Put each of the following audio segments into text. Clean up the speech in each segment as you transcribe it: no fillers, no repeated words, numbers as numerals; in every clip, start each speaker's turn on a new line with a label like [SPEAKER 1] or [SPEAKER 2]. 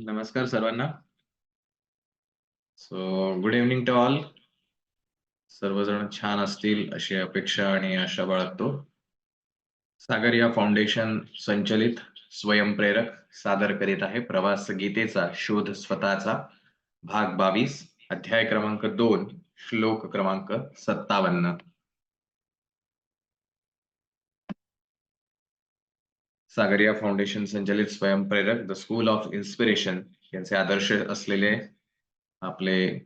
[SPEAKER 1] नमस्कार सर्वांना. So good evening to all. सर्वजण छान असतील अशी अपेक्षा आणि आशा बाळगतो. सागर या फाउंडेशन संचलित स्वयंप्रेरक सादर करीत आहे प्रवास गीतेचा शोध स्वतःचा भाग 22 अध्याय क्रमांक 2 श्लोक क्रमांक 57. सागरिया फाउंडेशन संचलित स्वयंप्रेरक द स्कूल ऑफ इन्स्पिरेशन यांचे आदर्श असलेले आपले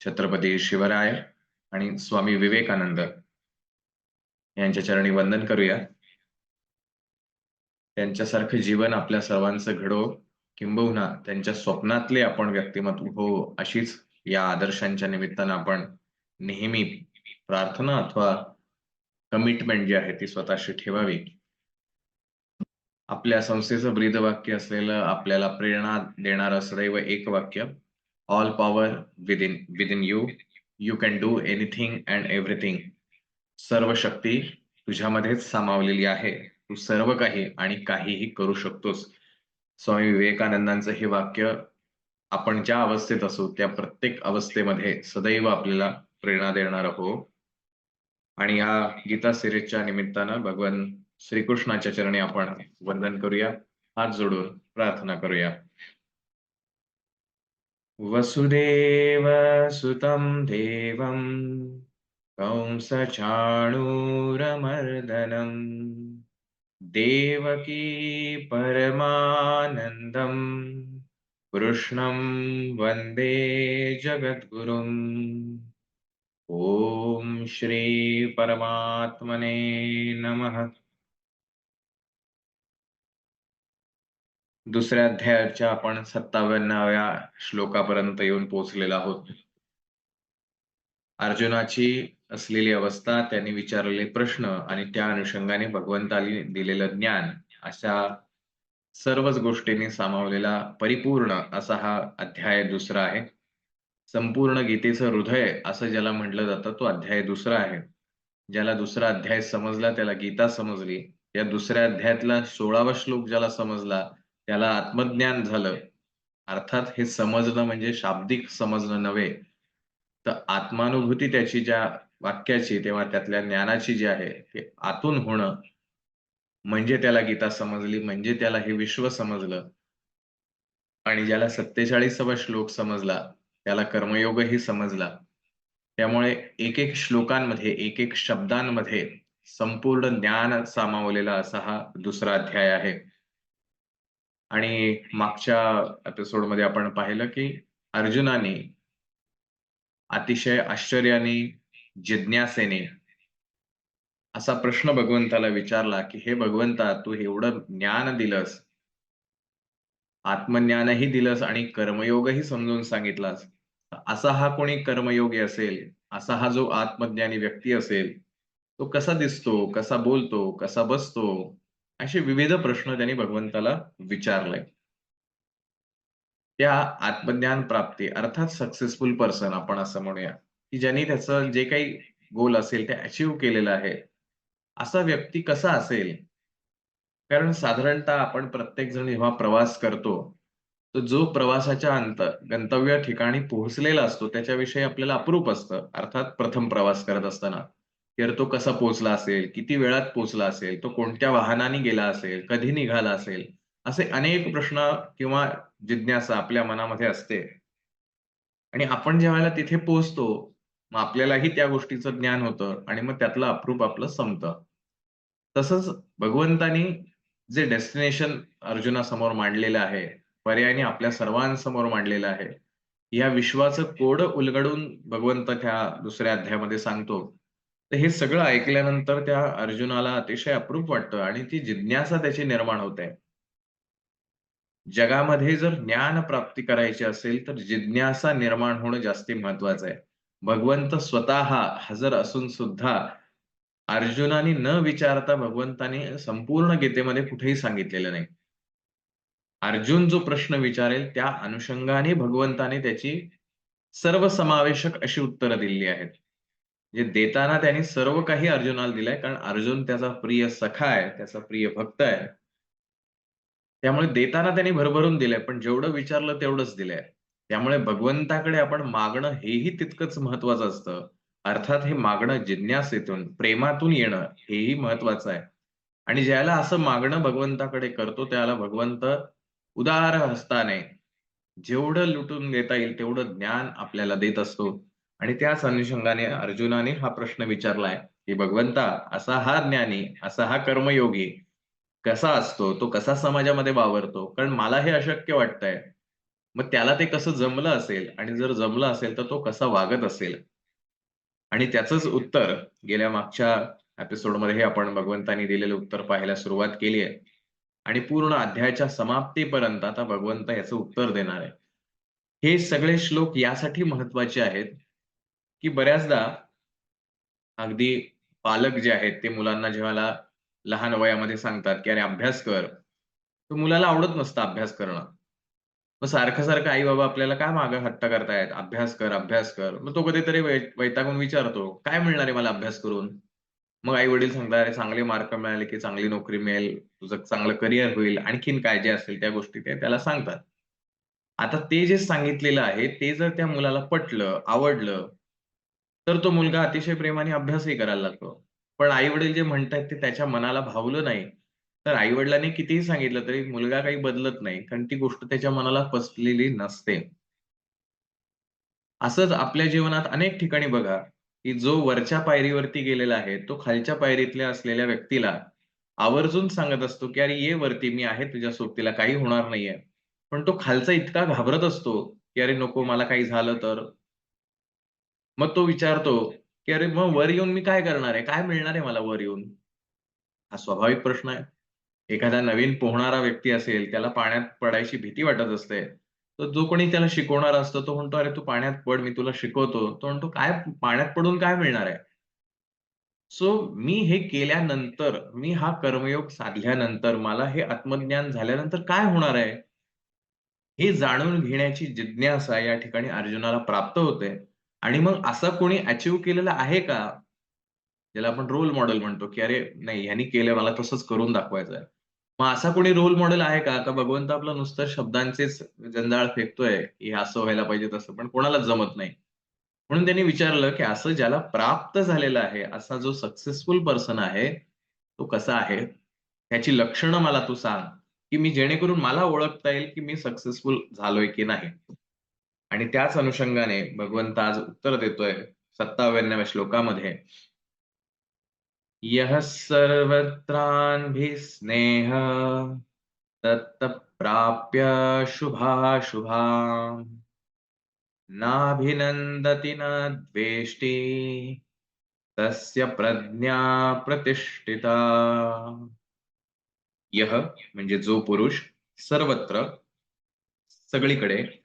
[SPEAKER 1] छत्रपती शिवराय आणि स्वामी विवेकानंद यांच्या चरणी वंदन करूया. त्यांच्यासारखे जीवन आपल्या सर्वांचं घडो, किंबहुना त्यांच्या स्वप्नातले आपण व्यक्तिमत्व हो, अशीच या आदर्शांच्या निमित्तानं आपण नेहमी प्रार्थना अथवा कमिटमेंट जी आहे ती स्वतःशी ठेवावी. आपल्या संस्थेचं ब्रीदवाक्य असलेलं आपल्याला प्रेरणा देणारं सदैव एक वाक्य, all power within you, you can do anything and everything. सर्व शक्ती तुझ्यामध्येच सामावलेली आहे, तू सर्व काही आणि काहीही करू शकतोस. स्वामी विवेकानंदांचं हे वाक्य आपण ज्या अवस्थेत असू त्या प्रत्येक अवस्थेमध्ये सदैव आपल्याला प्रेरणा देणार हो. आणि या गीता सिरीजच्या निमित्तानं भगवान श्रीकृष्णाच्या चरणी आपण वंदन करूया, हात जोडून प्रार्थना करूया. वसुदेव सुतं देवं कंसचाणूरमर्दनम् देवकी परमानन्दं कृष्णं वन्दे जगद्गुरुम्. ओम श्री परमात्मने नमः. दुसऱ्या अध्यायाच्या आपण 57व्या श्लोकापर्यंत येऊन पोहोचलेलो आहोत. अर्जुनाची असलेली अवस्था, त्यांनी विचारलेले प्रश्न आणि त्या अनुषंगाने भगवंतानी दिलेलं ज्ञान, अशा सर्वच गोष्टींनी सामावलेला परिपूर्ण असा हा अध्याय दुसरा आहे. संपूर्ण गीतेचं हृदय असं ज्याला म्हटलं जातं तो अध्याय दुसरा आहे. ज्याला दुसरा अध्याय समजला त्याला गीता समजली. या दुसऱ्या अध्यायातला 16वा श्लोक ज्याला समजला त्याला आत्मज्ञान झालं. अर्थात हे समजणं म्हणजे शाब्दिक समजणं नव्हे, तर आत्मानुभूती त्याची ज्या वाक्याची तेव्हा त्यातल्या ज्ञानाची जी आहे ते आतून होणं, म्हणजे त्याला गीता समजली, म्हणजे त्याला हे विश्व समजलं. आणि ज्याला 47वा श्लोक समजला त्याला कर्मयोगही समजला. त्यामुळे एक एक श्लोकांमध्ये, एक एक शब्दांमध्ये संपूर्ण ज्ञान सामावलेला असा हा दुसरा अध्याय आहे. आणि मागच्या एपिसोडमध्ये आपण पाहिलं की अर्जुनाने अतिशय आश्चर्याने, जिज्ञासेने असा प्रश्न भगवंताला विचारला की हे भगवंता, तू एवढं ज्ञान दिलंस, आत्मज्ञानही दिलंस आणि कर्मयोगही समजून सांगितलास. असा हा कोणी कर्मयोगी असेल, असा हा जो आत्मज्ञानी व्यक्ती असेल, तो कसा दिसतो, कसा बोलतो, कसा बसतो, असे विविध प्रश्न त्यांनी भगवंताला विचारले. त्या आत्मज्ञान प्राप्ती अर्थात सक्सेसफुल पर्सन आपण असं म्हणूया, की ज्यांनी त्याचं जे काही गोल असेल ते अचीव्ह केलेलं आहे, असा व्यक्ती कसा असेल? कारण साधारणतः आपण प्रत्येक जण जेव्हा प्रवास करतो, तर जो प्रवासाच्या गंतव्य ठिकाणी पोहोचलेला असतो त्याच्याविषयी आपल्याला अप्रूप असतं. अर्थात प्रथम प्रवास करत असताना. तर तो कसा पोहोचला असेल, किती वेळात पोहोचला असेल, तो कोणत्या वाहनाने गेला असेल, कधी निघाला असेल, असे अनेक प्रश्न किंवा जिज्ञासा आपल्या मनामध्ये असते. आणि आपण ज्यावेळेला तिथे पोहोचतो, मग आपल्यालाही त्या गोष्टीचं ज्ञान होतं आणि मग त्यातलं अप्रूप आपलं संपतं. तसंच भगवंतानी जे डेस्टिनेशन अर्जुनासमोर मांडलेलं आहे, पर्यायाने आपल्या सर्वांसमोर मांडलेलं आहे. या विश्वाचं कोड उलगडून भगवंत त्या दुसऱ्या अध्यायामध्ये सांगतो. तर हे सगळं ऐकल्यानंतर त्या अर्जुनाला अतिशय अप्रूप वाटतं आणि ती जिज्ञासा त्याची निर्माण होते. जगामध्ये जर ज्ञान प्राप्ती करायची असेल तर जिज्ञासा निर्माण होणं जास्ती महत्वाचं आहे. भगवंत स्वतः हजर असून सुद्धा अर्जुनाने न विचारता भगवंताने संपूर्ण गीतेमध्ये कुठेही सांगितलेलं नाही. अर्जुन जो प्रश्न विचारेल त्या अनुषंगाने भगवंताने त्याची सर्वसमावेशक अशी उत्तरं दिलेली आहेत. जे देताना त्यांनी सर्व काही अर्जुनाला दिलंय, कारण अर्जुन त्याचा प्रिय सखा आहे, त्याचा प्रिय भक्त आहे. त्यामुळे देताना त्यांनी भरभरून दिलंय, पण जेवढं विचारलं तेवढंच दिलंय. त्यामुळे भगवंताकडे आपण मागणं हेही तितकंच महत्वाचं असतं. अर्थात हे मागणं जिज्ञासेतून, प्रेमातून येणं हेही महत्वाचं आहे. आणि ज्याला असं मागणं भगवंताकडे करतो त्याला भगवंत उदार हस्ताने जेवढं लुटून देता येईल तेवढं ज्ञान आपल्याला देत असतो. आणि त्याच अनुषंगाने अर्जुनाने हा प्रश्न विचारलाय, की भगवंता असा हा ज्ञानी, असा हा कर्मयोगी कसा असतो? तो कसा समाजामध्ये वावरतो? कारण मला हे अशक्य वाटतंय. मग त्याला ते कसं जमलं असेल आणि जर जमलं असेल तर तो कसा वागत असेल? आणि त्याचंच उत्तर गेल्या मागच्या एपिसोडमध्ये हे आपण भगवंतांनी दिलेलं उत्तर पाहायला सुरुवात केली आहे. आणि पूर्ण अध्यायाच्या समाप्तीपर्यंत आता भगवंत याचं उत्तर देणार आहे. हे सगळे श्लोक यासाठी महत्वाचे आहेत, की बऱ्याचदा अगदी पालक जे आहेत ते मुलांना जेव्हा लहान वयामध्ये सांगतात, की "अरे अभ्यास कर." तर मुलाला आवडत नसतं अभ्यास करणं. मग सारखं-सारखं आई-बाबा आपल्याला काय मागे हट्ट करतायत, "अभ्यास कर, अभ्यास कर." मग तो कधीतरी वैतागून विचारतो, "काय मिळणार आहे मला अभ्यास करून?" मग आई-वडील सांगतात, "अरे चांगले मार्क मिळाले की चांगली नोकरी मिळेल, तुझं चांगलं करिअर होईल." आणखीन काय जे असेल त्या गोष्टी ते त्याला सांगतात. आता ते जे सांगितलेलं आहे, ते जर त्या मुलाला पटलं, आवडलं, तर तो मुलगा अतिशय प्रेमाने अभ्यासही करायला लागतो. पण आई-वडील जे म्हणतायत ते त्याच्या मनाला भावलं नाही, तर आई-वडिलांनी कितीही सांगितलं तरी मुलगा काही बदलत नाही. कारण ती गोष्ट त्याच्या मनाला पचलेली नसते. असंच आपल्या जीवनात अनेक ठिकाणी बघा, की जो वरच्या पायरीवरती गेलेला आहे, तो खालच्या पायरीतल्या असलेल्या व्यक्तीला आवर्जून सांगत असतो, की "अरे ये वरती, मी आहे तुझ्या सोबतीला, काही होणार नाहीये." पण तो खालचा इतका घाबरत असतो, की "अरे नको, मला काही झालं तर?" मग तो विचारतो, की "अरे मग वर येऊन मी काय करणार आहे? काय मिळणार आहे मला वर येऊन?" हा स्वाभाविक प्रश्न आहे. एखादा नवीन पोहणारा व्यक्ती असेल, त्याला पाण्यात पडायची भीती वाटत असते. तर जो कोणी त्याला शिकवणारा असतो, तो म्हणतो, "अरे तू पाण्यात पड, मी तुला शिकवतो." तो म्हणतो, "काय पाण्यात पडून काय मिळणार आहे?" सो मी हे केल्यानंतर, मी हा कर्मयोग साधल्यानंतर, मला हे आत्मज्ञान झाल्यानंतर काय होणार आहे? हे जाणून घेण्याची जिज्ञासा या ठिकाणी अर्जुनाला प्राप्त होते. आणि मग असं कोणी अचीव्ह केलेलं आहे का? ज्याला आपण रोल मॉडेल म्हणतो, की "अरे नाही ह्यानी केलं, मला तसंच करून दाखवायचंय." मग असा कोणी रोल मॉडेल आहे का? का भगवंत आपलं नुसतं शब्दांचेच जंजाळ फेकतोय, की हे असं व्हायला पाहिजे, तसं पण कोणालाच जमत नाही. म्हणून त्यांनी विचारलं, की असं ज्याला प्राप्त झालेलं आहे, असा जो सक्सेसफुल पर्सन आहे, तो कसा आहे? त्याची लक्षणं मला तू सांग, की मी जेणेकरून मला ओळखता येईल, की मी सक्सेसफुल झालोय की नाही. आणि त्याच अनुषंगाने भगवंत आज उत्तर देतोय 57व्या श्लोकामध्ये, "यः सर्वत्रान्भिस्नेहः तत्तत्प्राप्य शुभाशुभाम् नाभिनन्दति न द्वेष्टि तस्य प्रज्ञा प्रतिष्ठिता." यः म्हणजे जो पुरुष सर्वत्र सगळीकडे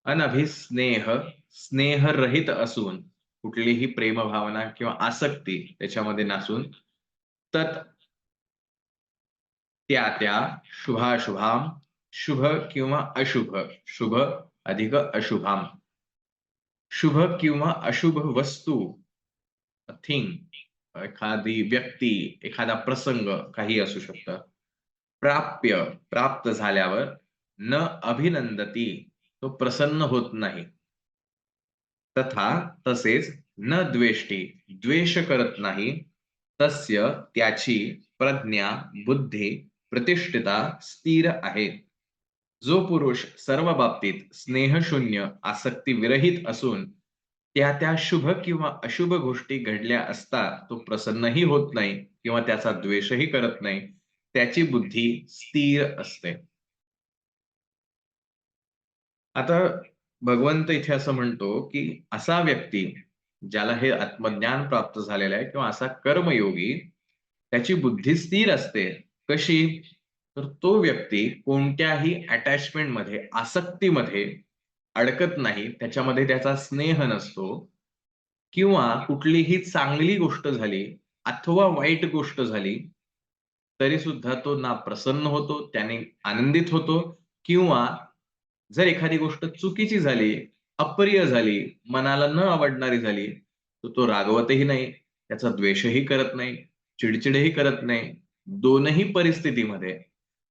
[SPEAKER 1] अनभिस्नेह स्नेहरहित असून कुठलीही प्रेमभावना किंवा आसक्ती त्याच्यामध्ये नसून तत् त्या शुभाशुभाम शुभ किंवा अशुभ शुभ अधिक अशुभाम शुभ किंवा अशुभ वस्तू थिंग एखादी व्यक्ती एखादा प्रसंग काही असू शकतं प्राप्त झाल्यावर न अभिनंदती तो प्रसन्न होत नाही तथा तसेच न द्वेष्टी द्वेष करत नाही तस्य त्याची प्रज्ञा बुद्धी प्रतिष्ठिता स्थिर आहे. जो पुरुष सर्व बाबतीत स्नेहशून्य आसक्ती विरहित असून त्या त्या शुभ किंवा अशुभ गोष्टी घडल्या असता तो प्रसन्नही होत नाही किंवा त्याचा द्वेषही करत नाही, त्याची बुद्धी स्थिर असते. आता भगवंत इथे असं म्हणतो, की असा व्यक्ती ज्याला हे आत्मज्ञान प्राप्त झालेलं आहे किंवा असा कर्मयोगी त्याची बुद्धी स्थिर असते. कशी? तर तो व्यक्ती कोणत्याही अटॅचमेंटमध्ये, आसक्तीमध्ये अडकत नाही. त्याच्यामध्ये त्याचा स्नेह नसतो किंवा कुठलीही चांगली गोष्ट झाली अथवा वाईट गोष्ट झाली, तरी सुद्धा तो ना प्रसन्न होतो, त्याने आनंदित होतो किंवा जर एखादी गोष्ट चुकीची झाली, अप्रिय झाली, मनाला न आवडणारी झाली, तर तो रागवतही नाही, त्याचा द्वेषही करत नाही, चिडचिडही करत नाही. दोनही परिस्थितीमध्ये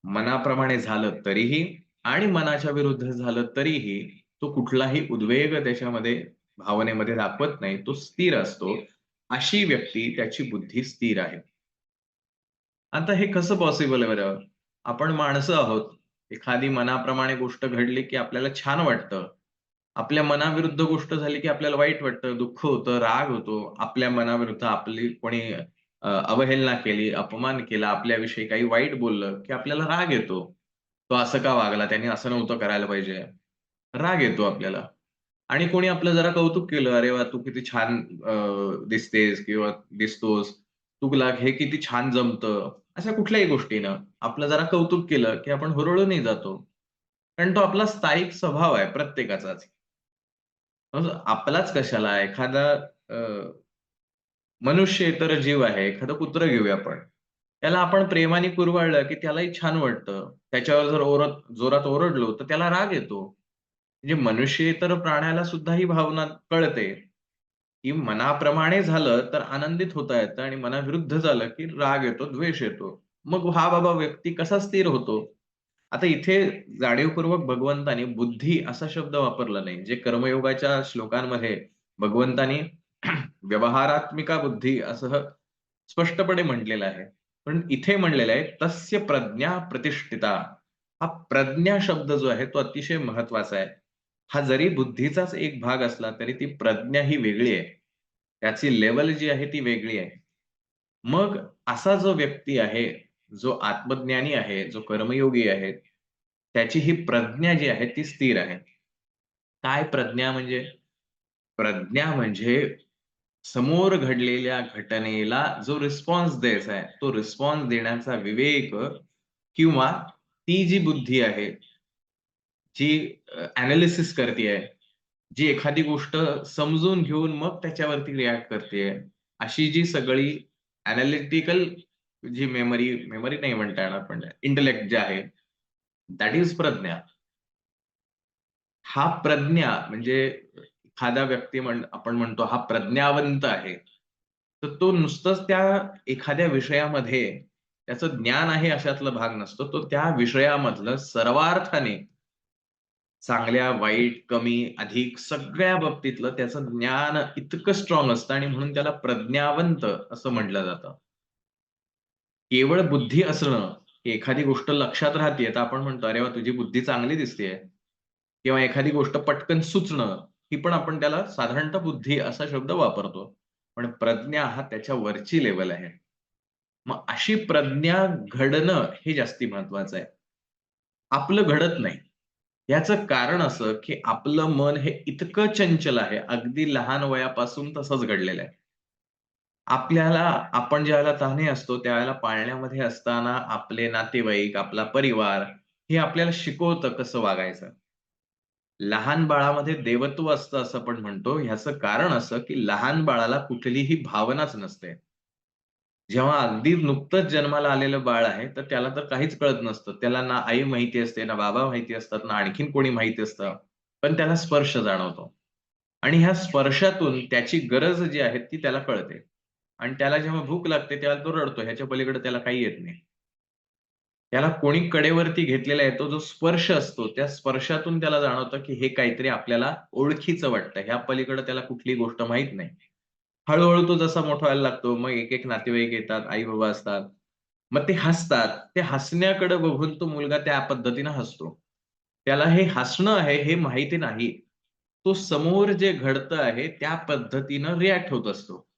[SPEAKER 1] मनाप्रमाणे झालं तरीही आणि मनाच्या विरुद्ध झालं तरीही तो कुठलाही उद्वेग त्याच्यामध्ये भावनेमध्ये दाखवत नाही. तो स्थिर असतो. अशी व्यक्ती त्याची बुद्धी स्थिर आहे. आता हे कसं पॉसिबल आहे बरं? आपण माणसं आहोत. एखादी मनाप्रमाणे गोष्ट घडली, की आपल्याला छान वाटतं. आपल्या मनाविरुद्ध गोष्ट झाली, की आपल्याला वाईट वाटतं, दुःख होतं, राग होतो. आपल्या मनाविरुद्ध आपली कोणी अवहेलना केली, अपमान केला, आपल्याविषयी काही वाईट बोललं, की आपल्याला राग येतो. तो असं का वागला? त्याने असं नव्हतं करायला पाहिजे. राग येतो आपल्याला. आणि कोणी आपलं जरा कौतुक केलं, "अरे वाह! तू किती छान दिसतेस किंवा दिसतोस. तुला हे किती छान जमतं." अशा कुठल्याही गोष्टीनं आपलं जरा कौतुक केलं, की आपण हुरळूनही जातो. कारण तो आपला स्थायिक स्वभाव आहे प्रत्येकाचाच. मग आपलाच कशाला एखादा अ, मनुष्येतर जीव आहे, एखादं कुत्रं घेऊया आपण. त्याला आपण प्रेमाने कुरवाळलं, की त्यालाही छान वाटतं. त्याच्यावर जर जोरात ओरडलो, तर त्याला राग येतो. म्हणजे मनुष्येतर प्राण्याला सुद्धा ही भावना कळते, की मनाप्रमाणे झालं तर आनंदित होता येतं आणि मनाविरुद्ध झालं, की राग येतो, द्वेष येतो. मग हा बाबा व्यक्ती कसा स्थिर होतो? आता इथे जाणीवपूर्वक भगवंतानी बुद्धी असा शब्द वापरला नाही. जे कर्मयोगाच्या श्लोकांमध्ये भगवंतानी व्यवहारात्मिका बुद्धी असं स्पष्टपणे म्हटलेलं आहे. पण इथे म्हणलेलं आहे, तस्य प्रज्ञा प्रतिष्ठिता. हा प्रज्ञा शब्द जो आहे तो अतिशय महत्वाचा आहे. हा जरी बुद्धीचाच एक भाग असला तरी ती प्रज्ञा ही वेगळी आहे. त्याची लेव्हल जी आहे ती वेगळी आहे. मग असा जो व्यक्ती आहे, जो आत्मज्ञानी आहे, जो कर्मयोगी आहे, त्याची ही प्रज्ञा जी आहे ती स्थिर आहे. काय प्रज्ञा म्हणजे? प्रज्ञा म्हणजे समोर घडलेल्या घटनेला जो रिस्पॉन्स द्यायचा आहे, तो रिस्पॉन्स देण्याचा विवेक किंवा ती जी बुद्धी आहे, जी एनालिसिस करतीये, जी एखादी गोष्ट समजून घेऊन मग त्याच्यावरती रिएक्ट करतीये, अशी जी सगळी एनालिटिकल जी मेमरी नाही म्हणता येणार पण इंटेलेक्ट जे आहे, दॅट इज प्रज्ञा. हा प्रज्ञा म्हणजे एखादा व्यक्ती आपण म्हणतो हा प्रज्ञावंत आहे. तर तो नुसतंच त्या एखाद्या विषयामध्ये त्याचं ज्ञान आहे अशातला भाग नसतो. तो त्या विषयामधलं सर्वार्थाने चांगल्या, वाईट, कमी, अधिक सगळ्या बाबतीतलं त्याचं ज्ञान इतकं स्ट्राँग असतं आणि म्हणून त्याला प्रज्ञावंत असं म्हटलं जातं. केवळ बुद्धी असणं, की एखादी गोष्ट लक्षात राहतीये, तर आपण म्हणतो, "अरे वाह! तुझी बुद्धी चांगली दिसतीये." किंवा एखादी गोष्ट पटकन सुचणं, ही पण आपण त्याला साधारणतः बुद्धी असा शब्द वापरतो. पण प्रज्ञा हा त्याच्या वरची लेव्हल आहे. मग अशी प्रज्ञा घडणं हे जास्ती महत्वाचं आहे. आपलं घडत नाही. याचं कारण असं, की आपलं मन हे इतकं चंचल आहे, अगदी लहान वयापासून तसंच घडलेलं आहे. आपल्याला आपण ज्यावेळेला तहाने असतो, त्यावेळेला पाळण्यामध्ये असताना आपले नातेवाईक, आपला परिवार हे आपल्याला शिकवतं कसं वागायचं. लहान बाळामध्ये देवत्व असतं असं आपण म्हणतो. ह्याचं कारण असं, की लहान बाळाला कुठलीही भावनाच नसते. जेव्हा अगदी नुकतंच जन्माला आलेलं बाळ आहे, तर त्याला तर काहीच कळत नसतं. त्याला ना आई माहिती असते, ना बाबा माहिती असतात, ना आणखीन कोणी माहिती असतं. पण त्याला स्पर्श जाणवतो. आणि ह्या स्पर्शातून त्याची गरज जी आहे ती त्याला कळते. आणि त्याला जेव्हा भूक लागते, तेव्हा तो रडतो. ह्याच्या पलीकडे त्याला काही येत नाही. त्याला कोणी कडेवरती घेतलेला आहे, तो जो स्पर्श असतो, त्या स्पर्शातून त्याला जाणवतं, की हे काहीतरी आपल्याला ओळखीचं वाटतं. ह्या पलीकडे त्याला कुठली गोष्ट माहीत नाही. हळू-हळू तो जसा मोठा व्हायला लागतो, मग एक-एक नातेवाईक येतात, आई-बाबा असतात. मग ते हसतात. ते हसण्याकडे बघून तो मुलगा त्या पद्धतीनं हसतो. त्याला हे हसणं आहे हे माहिती नाही. तो समोर जे घडतं आहे त्या पद्धतीनं रिएक्ट होत असतो.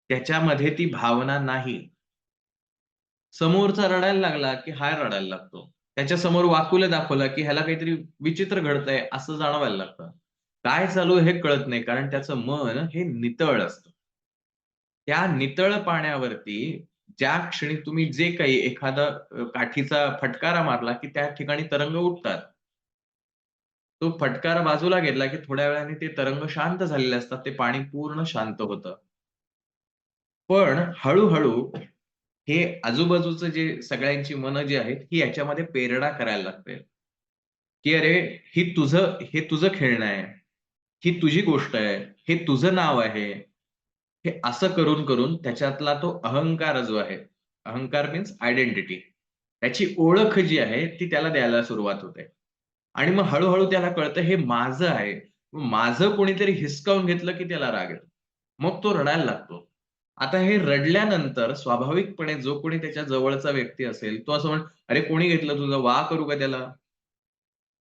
[SPEAKER 1] त्याच्यामध्ये ती भावना नाही. समोरचा रडायला लागला, की हा रडायला लागतो. त्याच्यासमोर वाकुलं दाखवलं, की ह्याला काहीतरी विचित्र घडतंय असं जाणवायला लागतं. काय चालू आहे हे कळत नाही कारण त्याचं मन हे नितळ असतं. त्या नितळ पाण्यावरती ज्या क्षणी तुम्ही जे काही एखादा काठीचा फटकारा मारला, की त्या ठिकाणी तरंग उठतात. तो फटकारा बाजूला घेतला, की थोड्या वेळाने ते तरंग शांत झालेले असतात. ते पाणी पूर्ण शांत होतं. पण हळू-हळू हे आजूबाजूचं जे सगळ्यांची मनं जी आहेत, ही याच्यामध्ये पेरडा करायला लागते. की अरे, हे तुझं खेळणं आहे. ही तुझी गोष्ट आहे. हे तुझं नाव आहे. हे असं करून-करून त्याच्यातला तो अहंकार जो आहे, अहंकार मीन्स आयडेंटिटी. त्याची ओळख जी आहे ती त्याला द्यायला सुरुवात होते. आणि मग हळू त्याला कळतं हे माझं आहे. मग माझं कोणीतरी हिसकावून घेतलं की त्याला राग येतो. मग तो रडायला लागतो. आता हे रडल्यानंतर स्वाभाविकपणे जो कोणी त्याच्या जवळचा व्यक्ती असेल, तो असं "अरे कोणी घेतलं तुझं? वाह करू का त्याला?"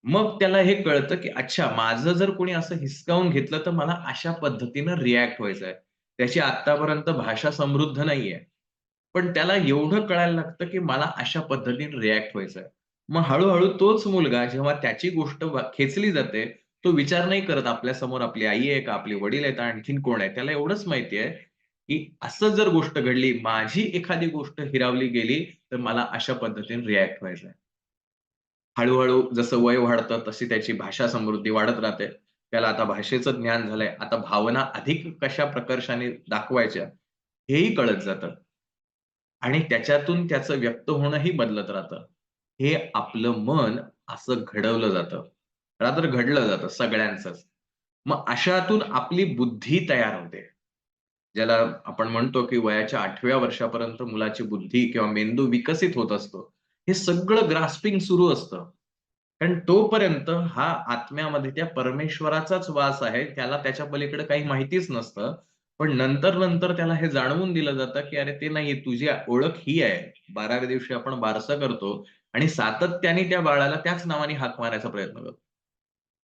[SPEAKER 1] मग त्याला हे कळतं, की अच्छा माझं जर कोणी असं हिसकावून घेतलं, तर मला अशा पद्धतीनं रिएक्ट व्हायचंय. त्याची आत्तापर्यंत भाषा समृद्ध नाहीये. पण त्याला एवढं कळायला लागतं, की मला अशा पद्धतीने रिएक्ट व्हायचंय. मग हळू तोच मुलगा जेव्हा त्याची गोष्ट खेचली जाते, तो विचार नाही करत आपल्यासमोर आपली आई आहे का, आपले वडील आहेत, आणखीन कोण आहे. त्याला एवढंच माहिती आहे, की असं जर गोष्ट घडली, माझी एखादी गोष्ट हिरावली गेली, तर मला अशा पद्धतीने रिएक्ट व्हायचंय. हळू-हळू जसं वय वाढतं तशी त्याची भाषा समृद्धी वाढत राहते. त्याला आता भाषेचं ज्ञान झालंय. आता भावना अधिक कशा प्रकर्षाने दाखवायच्या हेही कळत जातं आणि त्याच्यातून त्याचं व्यक्त होणंही बदलत राहतं. हे आपलं मन असं घडवलं जातं. रादर घडलं जातं सगळ्यांचंच. मग अशातून आपली बुद्धी तयार होते. ज्याला आपण म्हणतो, की वयाच्या 8व्या वर्षापर्यंत मुलाची बुद्धी किंवा मेंदू विकसित होत असतो. हे सगळं ग्रास्पिंग सुरू असतं. कारण तोपर्यंत हा आत्म्यामध्ये त्या परमेश्वराचाच वास आहे. त्याला त्याच्या पलीकडे काही माहितीच नसतं. पण नंतर त्याला हे जाणवून दिलं जातं, की "अरे ते नाहीये, तुझी ओळख ही आहे." 12व्या दिवशी आपण बारसं करतो आणि सातत्याने त्या बाळाला त्याच नावाने हाक मारायचा प्रयत्न करतो.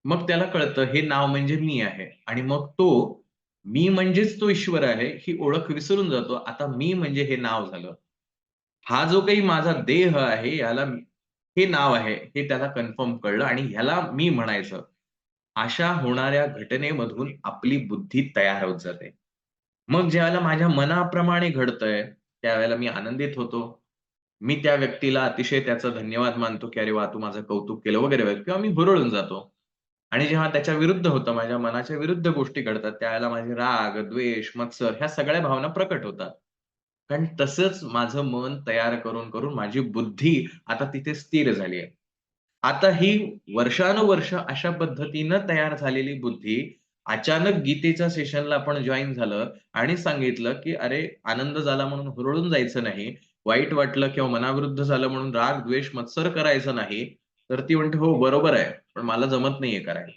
[SPEAKER 1] मग त्याला कळतं हे नाव म्हणजे मी आहे आणि मग तो मी म्हणजेच तो ईश्वर आहे, ही ओळख विसरून जातो. आता मी म्हणजे हे नाव झालं. हा जो काही माझा देह आहे, याला हे नाव आहे, हे त्याला कन्फर्म कळलं आणि ह्याला मी म्हणायचं. अशा होणाऱ्या घटनेमधून आपली बुद्धी तयार होत जाते. मग ज्यावेळेला माझ्या मनाप्रमाणे घडतंय, त्यावेळेला मी आनंदित होतो. मी त्या व्यक्तीला अतिशय त्याचा धन्यवाद मानतो, की "अरे वाह! तू माझं कौतुक केलं" वगैरे किंवा मी हुरळून जातो. आणि जेव्हा त्याच्या विरुद्ध होतं, माझ्या मनाच्या विरुद्ध गोष्टी घडतात, त्यावेळेला माझे राग, द्वेष, मत्सर ह्या सगळ्या भावना प्रकट होतात. कारण तसंच माझं मन तयार करून माझी बुद्धी आता तिथे स्थिर झाली आहे. आता ही वर्षानुवर्ष अशा पद्धतीनं तयार झालेली बुद्धी अचानक गीतेच्या सेशनला आपण जॉइन झालं आणि सांगितलं, की "अरे, आनंद झाला म्हणून हुरळून जायचं नाही. वाईट वाटलं किंवा मनाविरुद्ध झालं म्हणून राग, द्वेष, मत्सर करायचं नाही." तर ती म्हणते, "हो, बरोबर आहे. पण मला जमत नाहीये करायला."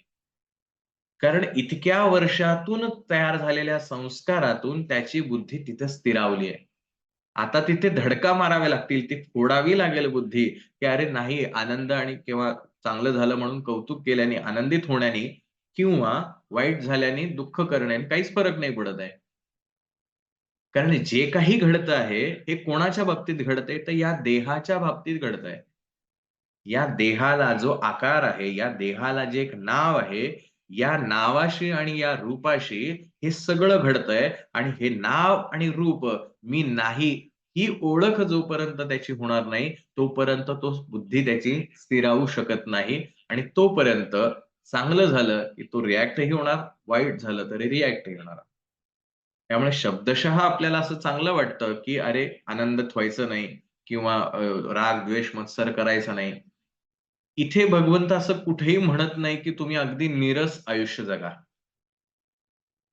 [SPEAKER 1] कारण इतक्या वर्षातून तयार झालेल्या संस्कारातून त्याची बुद्धी तिथे स्थिरावली आहे. आता तिथे धडका मारावे लागतील, ती फोडावी लागेल बुद्धी, की अरे नाही आनंद आणि किंवा चांगलं झालं म्हणून कौतुक केल्याने, आनंदित होण्याने किंवा वाईट झाल्याने दुःख करण्याने काहीच फरक नाही पडत आहे. कारण जे काही घडतं आहे, हे कोणाच्या बाबतीत घडतंय, तर या देहाच्या बाबतीत घडतंय. या देहाला जो आकार आहे, या देहाला जे एक नाव आहे, या नावाशी आणि या रूपाशी हे सगळं घडतंय आणि हे नाव आणि रूप मी नाही, ही ओळख जोपर्यंत त्याची होणार नाही, तोपर्यंत तो बुद्धी त्याची स्थिरावू शकत नाही आणि तोपर्यंत चांगलं झालं, की तो रिएक्टही होणार, वाईट झालं तरी रिएक्टही होणार. त्यामुळे शब्दशः आपल्याला असं चांगलं वाटतं, की अरे आनंदित व्हायचं नाही किंवा राग, द्वेष, मत्सर करायचा नाही. इथे भगवंत असं कुठेही म्हणत नाही, की तुम्ही अगदी नीरस आयुष्य जगा.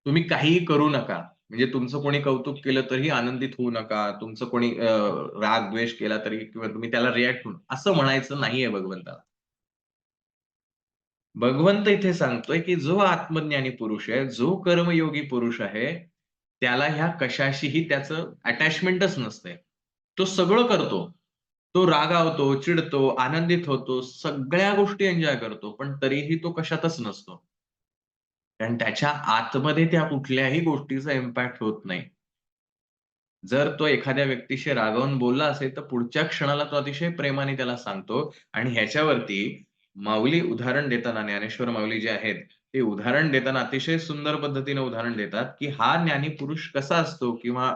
[SPEAKER 1] तुम्ही काहीही करू नका. म्हणजे तुमचं कोणी कौतुक केलं तरीही आनंदित होऊ नका. तुमचं कोणी राग, द्वेष केला तरी किंवा तुम्ही त्याला रिएक्ट होऊन असं म्हणायचं नाहीये भगवंताला. भगवंत इथे सांगतोय, की जो आत्मज्ञानी पुरुष आहे, जो कर्मयोगी पुरुष आहे, त्याला ह्या कशाशीही त्याचं अटॅचमेंटच नसते. तो सगळं करतो. तो रागावतो, चिडतो, आनंदित होतो, सगळ्या गोष्टी एन्जॉय करतो, पण तरीही तो कशातच नसतो. कारण त्याच्या आतमध्ये त्या कुठल्याही गोष्टीचा इम्पॅक्ट होत नाही. जर तो एखाद्या व्यक्तीशी रागावून बोलला असेल, तर पुढच्या क्षणाला तो अतिशय प्रेमाने त्याला सांगतो आणि ह्याच्यावरती माऊली उदाहरण देताना, ज्ञानेश्वर माऊली जे आहेत, ते उदाहरण देताना अतिशय सुंदर पद्धतीने उदाहरण देतात, की हा ज्ञानी पुरुष कसा असतो किंवा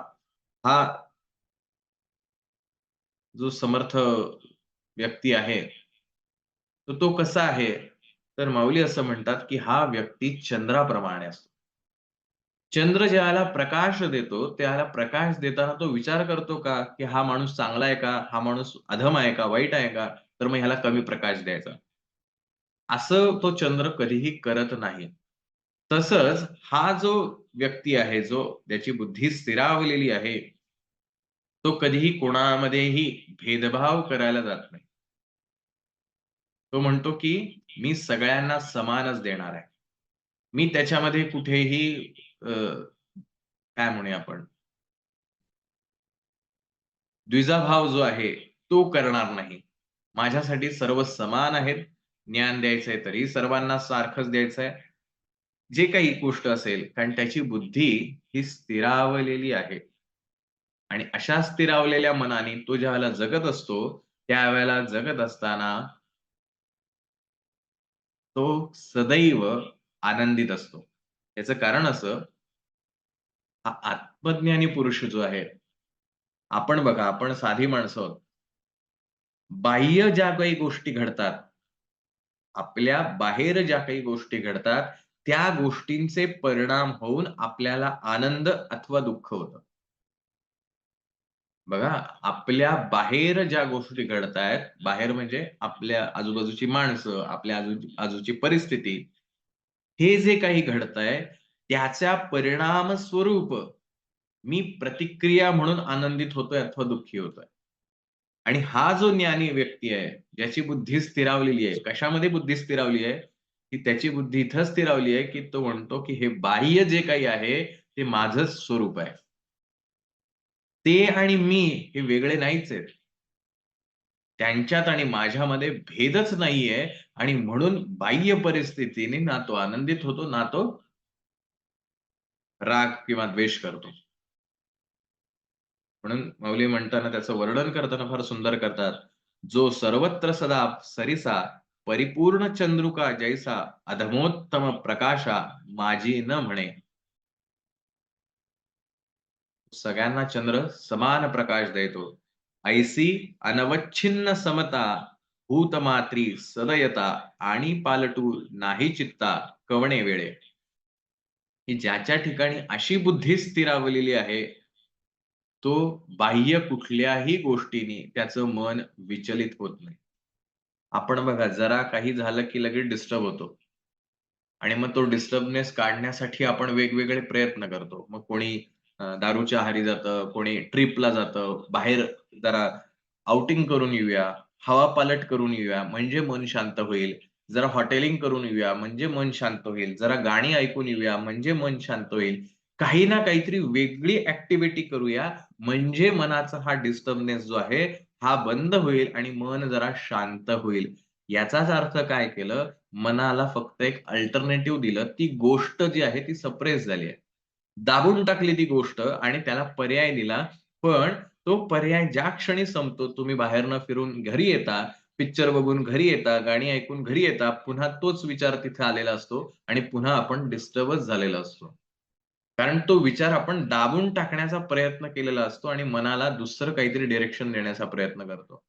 [SPEAKER 1] हा जो समर्थ व्यक्ती आहे, तर तो कसा आहे? तर माऊली असं म्हणतात, की हा व्यक्ती चंद्राप्रमाणे असतो. चंद्र ज्याला प्रकाश देतो, त्याला प्रकाश देताना तो विचार करतो का, की हा माणूस चांगला आहे का? हा माणूस अधम आहे का? वाईट आहे का? तर मग ह्याला कमी प्रकाश द्यायचा. असं तो चंद्र कधीही करत नाही. तसंच हा जो व्यक्ती आहे, जो ज्याची बुद्धी स्थिरावलेली आहे, तो कधीही कोणामध्येही भेदभाव करायला जात नाही. तो म्हणतो की मी सगळ्यांना समानच देणार आहे. मी त्याच्यामध्ये कुठेही काय म्हणूया आपण, द्विजाभाव जो आहे तो करणार नाही. माझ्यासाठी सर्व समान आहेत. ज्ञान द्यायचंय तरी सर्वांना सारखंच द्यायचंय. जे काही गोष्ट असेल, कारण त्याची बुद्धी ही स्थिरावलेली आहे आणि अशा स्थिरावलेल्या मनाने तो ज्यावेळेला जगत असतो, त्यावेळेला जगत असताना तो सदैव आनंदित असतो. याचं कारण असं, हा आत्मज्ञानी पुरुष जो आहे, आपण बघा, आपण साधी माणसं आहोत. बाह्य ज्या काही गोष्टी घडतात, आपल्या बाहेर ज्या काही गोष्टी घडतात, त्या गोष्टींचे परिणाम होऊन आपल्याला आनंद अथवा दुःख होतं. बघा, आपल्या बाहेर ज्या गोष्टी घडतायत, बाहेर म्हणजे आपल्या आजूबाजूची माणसं, आपल्या आजूची परिस्थिती, हे जे काही घडतंय, त्याच्या परिणाम स्वरूप मी प्रतिक्रिया म्हणून आनंदित होतोय अथवा दुःखी होतोय. आणि हा जो ज्ञानी व्यक्ती आहे, ज्याची बुद्धी स्थिरावलेली आहे. कशामध्ये बुद्धी स्थिरावली आहे? की त्याची बुद्धी इथं स्थिरावली आहे, की तो म्हणतो, की हे बाह्य जे काही आहे, ते माझंच स्वरूप आहे. ते आणि मी हे वेगळे नाहीच आहेत. त्यांच्यात आणि माझ्यामध्ये भेदच नाहीये आणि म्हणून बाह्य परिस्थितीने ना तो आनंदित होतो, ना तो राग किंवा द्वेष करतो. म्हणून माऊली म्हणताना त्याचं वर्णन करताना फार सुंदर करतात. जो सर्वत्र सदा सरिसा, परिपूर्ण चंद्रुका जैसा, अधमोत्तम प्रकाशा माझी न म्हणे. सगळ्यांना चंद्र समान प्रकाश देतो. ऐसी अनवच्छिन्न समता, भूतमात्री सदयता आणि पालटू नाही चित्ता कवणे वेळे. की ज्याच्या ठिकाणी अशी बुद्धी स्थिरावलेली आहे, तो बाह्य कुठल्याही गोष्टींनी त्याचं मन विचलित होत नाही. आपण बघा, जरा काही झालं की लगेच डिस्टर्ब होतो आणि मग तो डिस्टर्बनेस काढण्यासाठी आपण वेगवेगळे प्रयत्न करतो. मग कोणी दारूच्या आहारी जातं, कोणी ट्रिपला जातं, बाहेर जरा आउटिंग करून येऊया, हवा पालट करून येऊया, म्हणजे मन शांत होईल. जरा हॉटेलिंग करून येऊया, म्हणजे मन शांत होईल. जरा गाणी ऐकून येऊया, म्हणजे मन शांत होईल. काही ना काहीतरी वेगळी ॲक्टिव्हिटी करूया, म्हणजे मनाचा हा डिस्टर्बनेस जो आहे, हा बंद होईल आणि मन जरा शांत होईल. याचाच अर्थ काय केलं, मनाला फक्त एक अल्टरनेटिव्ह दिलं. ती गोष्ट जी आहे ती सप्रेस झाली आहे. दाबून टाकली ती गोष्ट आणि त्याला पर्याय दिला. पण तो पर्याय ज्या क्षणी संपतो, तुम्ही बाहेरनं फिरून घरी येता, पिक्चर बघून घरी येता, गाणी ऐकून घरी येता, पुन्हा तोच विचार तिथे आलेला असतो आणि पुन्हा आपण डिस्टर्बच झालेला असतो. कारण तो विचार आपण दाबून टाकण्याचा प्रयत्न केलेला असतो आणि मनाला दुसरं काहीतरी डायरेक्शन देण्याचा प्रयत्न करतो.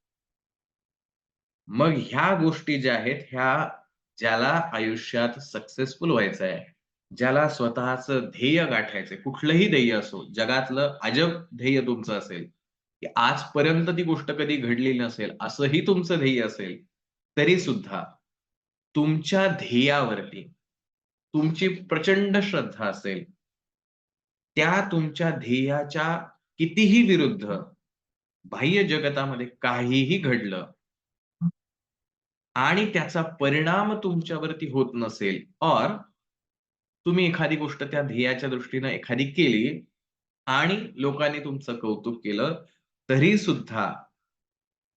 [SPEAKER 1] मग ह्या गोष्टी ज्या आहेत, ह्या ज्याला आयुष्यात सक्सेसफुल व्हायचं आहे, ज्याला स्वतःचं ध्येय गाठायचंय, कुठलंही ध्येय असो, जगातलं अजब ध्येय तुमचं असेल, की आजपर्यंत ती गोष्ट कधी घडलेली नसेल, असंही तुमचं ध्येय असेल, तरी सुद्धा तुमच्या ध्येयावरती तुमची प्रचंड श्रद्धा असेल, त्या तुमच्या ध्येयाच्या कितीही विरुद्ध बाह्य जगतामध्ये काहीही घडलं आणि त्याचा परिणाम तुमच्यावरती होत नसेल और तुम्ही एखादी गोष्ट त्या ध्येयाच्या दृष्टीनं एखादी केली आणि लोकांनी तुमचं कौतुक केलं, तरी सुद्धा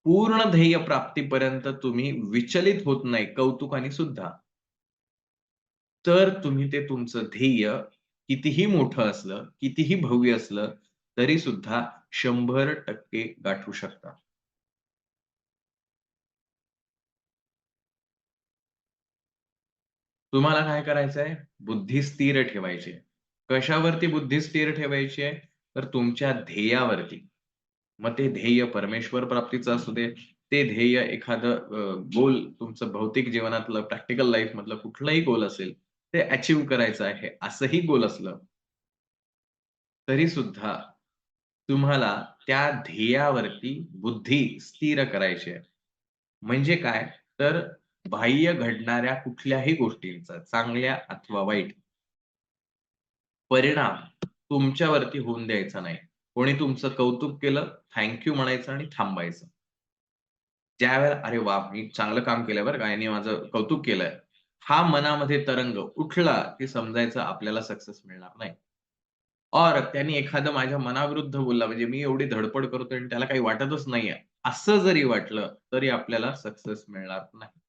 [SPEAKER 1] पूर्ण ध्येय प्राप्तीपर्यंत तुम्ही विचलित होत नाही कौतुकाने सुद्धा. तर तुम्ही ते तुमचं ध्येय कितीही मोठं असलं, कितीही भव्य असलं, तरी सुद्धा 100% गाठू शकता. तुम्हाला काय करायचंय? बुद्धी स्थिर ठेवायची आहे. कशावरती बुद्धी स्थिर ठेवायची आहे? तर तुमच्या ध्येयावरती. मग ते ध्येय परमेश्वर प्राप्तीचं असू दे, ते ध्येय एखादं गोल तुमचं भौतिक जीवनातलं, प्रॅक्टिकल लाईफमधलं कुठलंही गोल असेल, ते अचीव्ह करायचं आहे, असंही गोल असलं, तरी सुद्धा तुम्हाला त्या ध्येयावरती बुद्धी स्थिर करायची आहे. म्हणजे काय? तर बाह्य घडणाऱ्या कुठल्याही गोष्टींचा, चांगल्या अथवा वाईट परिणाम तुमच्यावरती होऊन द्यायचा नाही. कोणी तुमचं कौतुक केलं, थँक यू म्हणायचं आणि थांबायचं. ज्यावेळेला "अरे वाह! मी चांगलं काम केलंय बरं का, याने माझं कौतुक केलंय." हा मनामध्ये तरंग उठला, की समजायचं आपल्याला सक्सेस मिळणार नाही. और त्याने एखादं माझ्या मनाविरुद्ध बोलला, म्हणजे मी एवढी धडपड करतोय आणि त्याला काही वाटतच नाहीये, असं जरी वाटलं, तरी आपल्याला सक्सेस मिळणार नाही.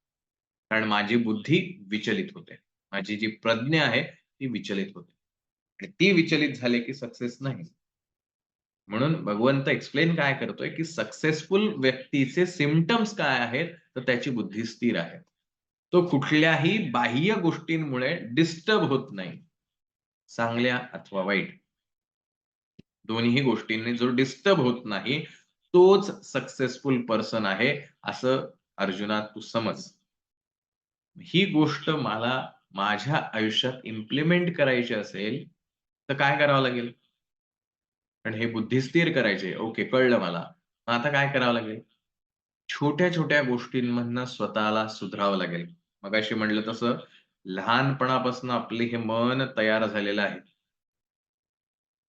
[SPEAKER 1] कारण माझी बुद्धी विचलित होते. माझी जी प्रज्ञा आहे, ती विचलित होते. आणि ती विचलित झाली, की सक्सेस नाही. म्हणून भगवंत एक्सप्लेन काय करतोय, की सक्सेसफुल व्यक्तीचे सिम्प्टम्स काय आहेत, तर त्याची बुद्धी स्थिर आहे. तो कुठल्याही बाह्य गोष्टींमुळे डिस्टर्ब होत नाही. चांगल्या अथवा वाईट दोन्ही गोष्टींनी जो डिस्टर्ब होत नाही, तोच सक्सेसफुल पर्सन आहे, असं अर्जुना तू समज. ही गोष्ट मला माझ्या आयुष्यात इम्प्लिमेंट करायची असेल, तर काय करावं लागेल? कारण हे बुद्धी स्थिर करायची ओके, कळलं मला. मग आता काय करावं लागेल? छोट्या-छोट्या गोष्टींमधनं स्वतःला सुधारावं लागेल. मगाशी म्हटलं तसं लहानपणापासून आपले हे मन तयार झालेलं आहे.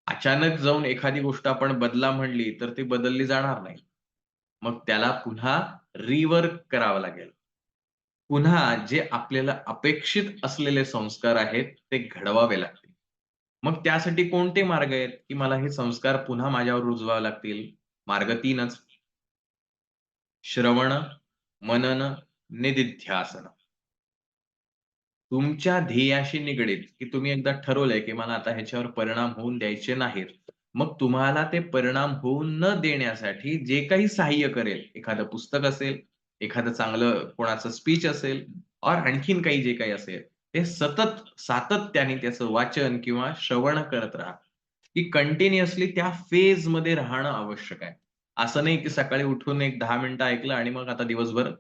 [SPEAKER 1] अचानक जाऊन एखादी गोष्ट आपण बदला म्हणली, तर ती बदलली जाणार नाही. मग त्याला पुन्हा रिवर्क करावं लागेल. पुन्हा जे आपल्याला अपेक्षित असलेले संस्कार आहेत, ते घडवावे लागतील. मग त्यासाठी कोणते मार्ग आहेत, की मला हे संस्कार पुन्हा माझ्यावर रुजवावे लागतील? मार्ग 3च. श्रवण, मनन, निदिध्यासन. तुमच्या ध्येयाशी निगडीत, की तुम्ही एकदा ठरवलंय, की मला आता ह्याच्यावर परिणाम होऊन द्यायचे नाहीत. मग तुम्हाला ते परिणाम होऊन न देण्यासाठी जे काही सहाय्य करेल, एखादं पुस्तक असेल, एखादं चांगलं कोणाचं स्पीच असेल और आणखीन काही जे काही असेल, ते सतत सातत्याने त्याचं वाचन किंवा श्रवण करत राहा, की कंटिन्युअसली त्या फेजमध्ये राहणं आवश्यक आहे. असं नाही, की सकाळी उठून एक 10 मिनिटं ऐकलं आणि मग आता दिवसभर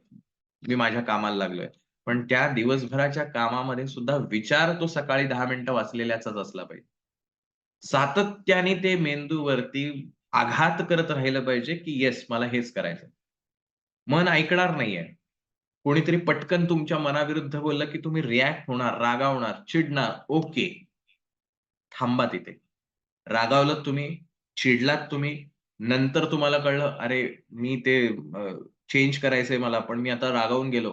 [SPEAKER 1] मी माझ्या कामाला लागलोय. पण त्या दिवसभराच्या कामामध्ये सुद्धा विचार तो सकाळी 10 मिनिटं वाचलेल्याचाच असला पाहिजे. सातत्याने ते मेंदूवरती आघात करत राहिलं पाहिजे, की येस मला हेच करायचंय. मन ऐकणार नाहीये. कोणीतरी पटकन तुमच्या मनाविरुद्ध बोललं, की तुम्ही रिएक्ट होणार, रागावणार, चिडणार. ओके. थांबा तिथे. रागावलात तुम्ही, चिडलात तुम्ही, नंतर तुम्हाला कळलं, "अरे, मी ते चेंज करायचंय मला, पण मी आता रागावून गेलो."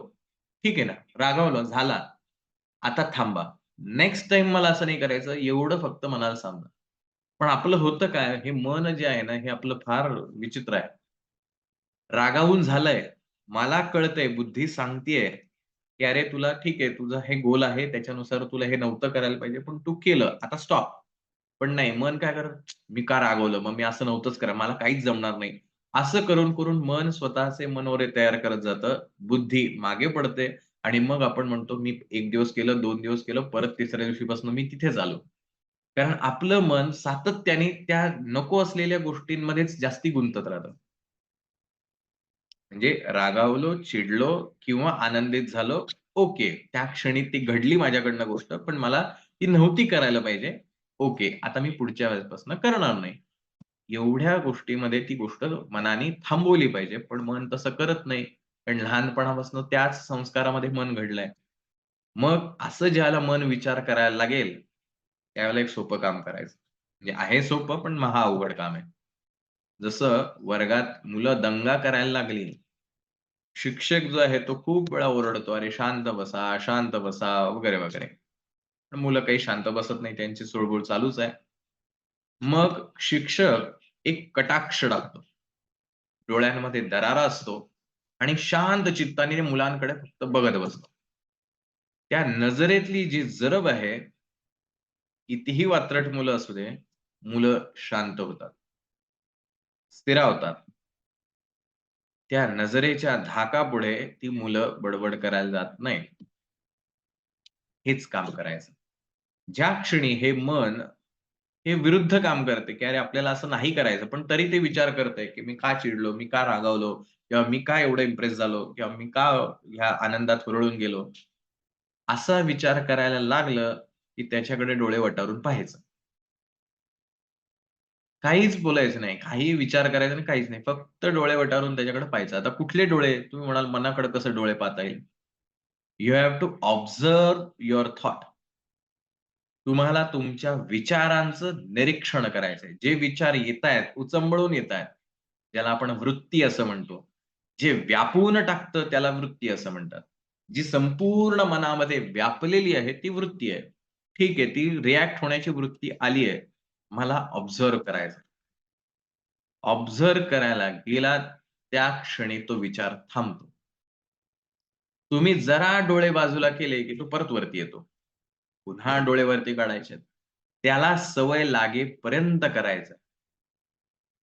[SPEAKER 1] ठीक आहे ना, रागावलं, झाला. आता थांबा. नेक्स्ट टाईम मला असं नाही करायचं, एवढं फक्त मनाला सांगा. पण आपलं होतं काय, हे मन जे आहे ना, हे आपलं फार विचित्र आहे. रागावून झालंय. मला कळतंय, बुद्धी सांगतीये, की "अरे, तुला ठीक आहे, तुझं हे गोल आहे, त्याच्यानुसार तुला हे नव्हतं करायला पाहिजे, पण तू केलं. आता स्टॉप." पण नाही, मन काय करत, "मी का रागवलं? मग मी असं नव्हतंच करायला. मला काहीच जमणार नाही." असं करून मन स्वतःचे मनोरे तयार करत जातं. बुद्धी मागे पडते आणि मग आपण म्हणतो, "मी 1 दिवस केलं, 2 दिवस केलं, परत तिसऱ्या दिवशीपासून मी तिथेच आलो." कारण आपलं मन सातत्याने त्या नको असलेल्या गोष्टींमध्येच जास्ती गुंतत राहतं. म्हणजे रागावलो, चिडलो किंवा आनंदित झालो, ओके. त्या क्षणी ती घडली माझ्याकडनं गोष्ट, पण मला ती नव्हती करायला पाहिजे. ओके, आता मी पुढच्या वेळेसपासून करणार नाही. एवढ्या गोष्टीमध्ये ती गोष्ट मनाने थांबवली पाहिजे. पण मन तसं करत नाही. कारण लहानपणापासून त्याच संस्कारामध्ये मन घडलंय. मग असं ज्याला मन विचार करायला लागेल, त्यावेळेला एक सोपं काम करायचं. म्हणजे आहे सोपं, पण महा अवघड काम आहे. जसं वर्गात मुलं दंगा करायला लागली, शिक्षक जो आहे तो खूप वेळा ओरडतो, "अरे शांत बसा" वगैरे, वगैरे. पण मुलं काही शांत बसत नाही, त्यांची चुळबुळ चालूच आहे. मग शिक्षक एक कटाक्ष टाकतो. डोळ्यांमध्ये दरारा असतो आणि शांत चित्ताने मुलांकडे फक्त बघत बसतो. त्या नजरेतली जी जरब आहे, कितीही वात्रट मुलं असू दे, मुलं शांत होतात, स्थिरावतात. त्या नजरेच्या धाकापुढे ती मुलं बडबड करायला जात नाहीत. हेच काम करायचं. ज्या क्षणी हे मन हे विरुद्ध काम करते, की अरे आपल्याला असं नाही करायचं, पण तरी ते विचार करतंय, की मी का चिडलो? मी का रागावलो? किंवा मी का एवढं इम्प्रेस झालो? किंवा मी का ह्या आनंदात हुरळून गेलो? असा विचार करायला लागलं, की त्याच्याकडे डोळे वटारून पाहायचं. काहीच बोलायचं नाही. काहीही विचार करायचा नाही, काहीच नाही. फक्त डोळे वटारून त्याच्याकडे पाहायचं. आता कुठले डोळे? तुम्ही म्हणाल मनाकडे कसं डोळे पाहता येईल? You have to observe your thought. तुम्हाला तुमच्या विचारांचं निरीक्षण करायचंय. जे विचार येतायत, उचंबळून येतायत, ज्याला आपण वृत्ती असं म्हणतो. जे व्यापून टाकतं त्याला वृत्ती असं म्हणतात. जी संपूर्ण मनामध्ये व्यापलेली आहे ती वृत्ती आहे. ठीक आहे, ती रिएक्ट होण्याची वृत्ती आली आहे. मला ऑब्झर्व्ह करायचं. ऑब्झर्व्ह करायला गेलात, त्या क्षणी तो विचार थांबतो. तुम्ही जरा डोळे बाजूला केले, की तो परत वरती येतो. पुन्हा डोळे वरती काढायचेत. त्याला सवय लागेपर्यंत करायचं,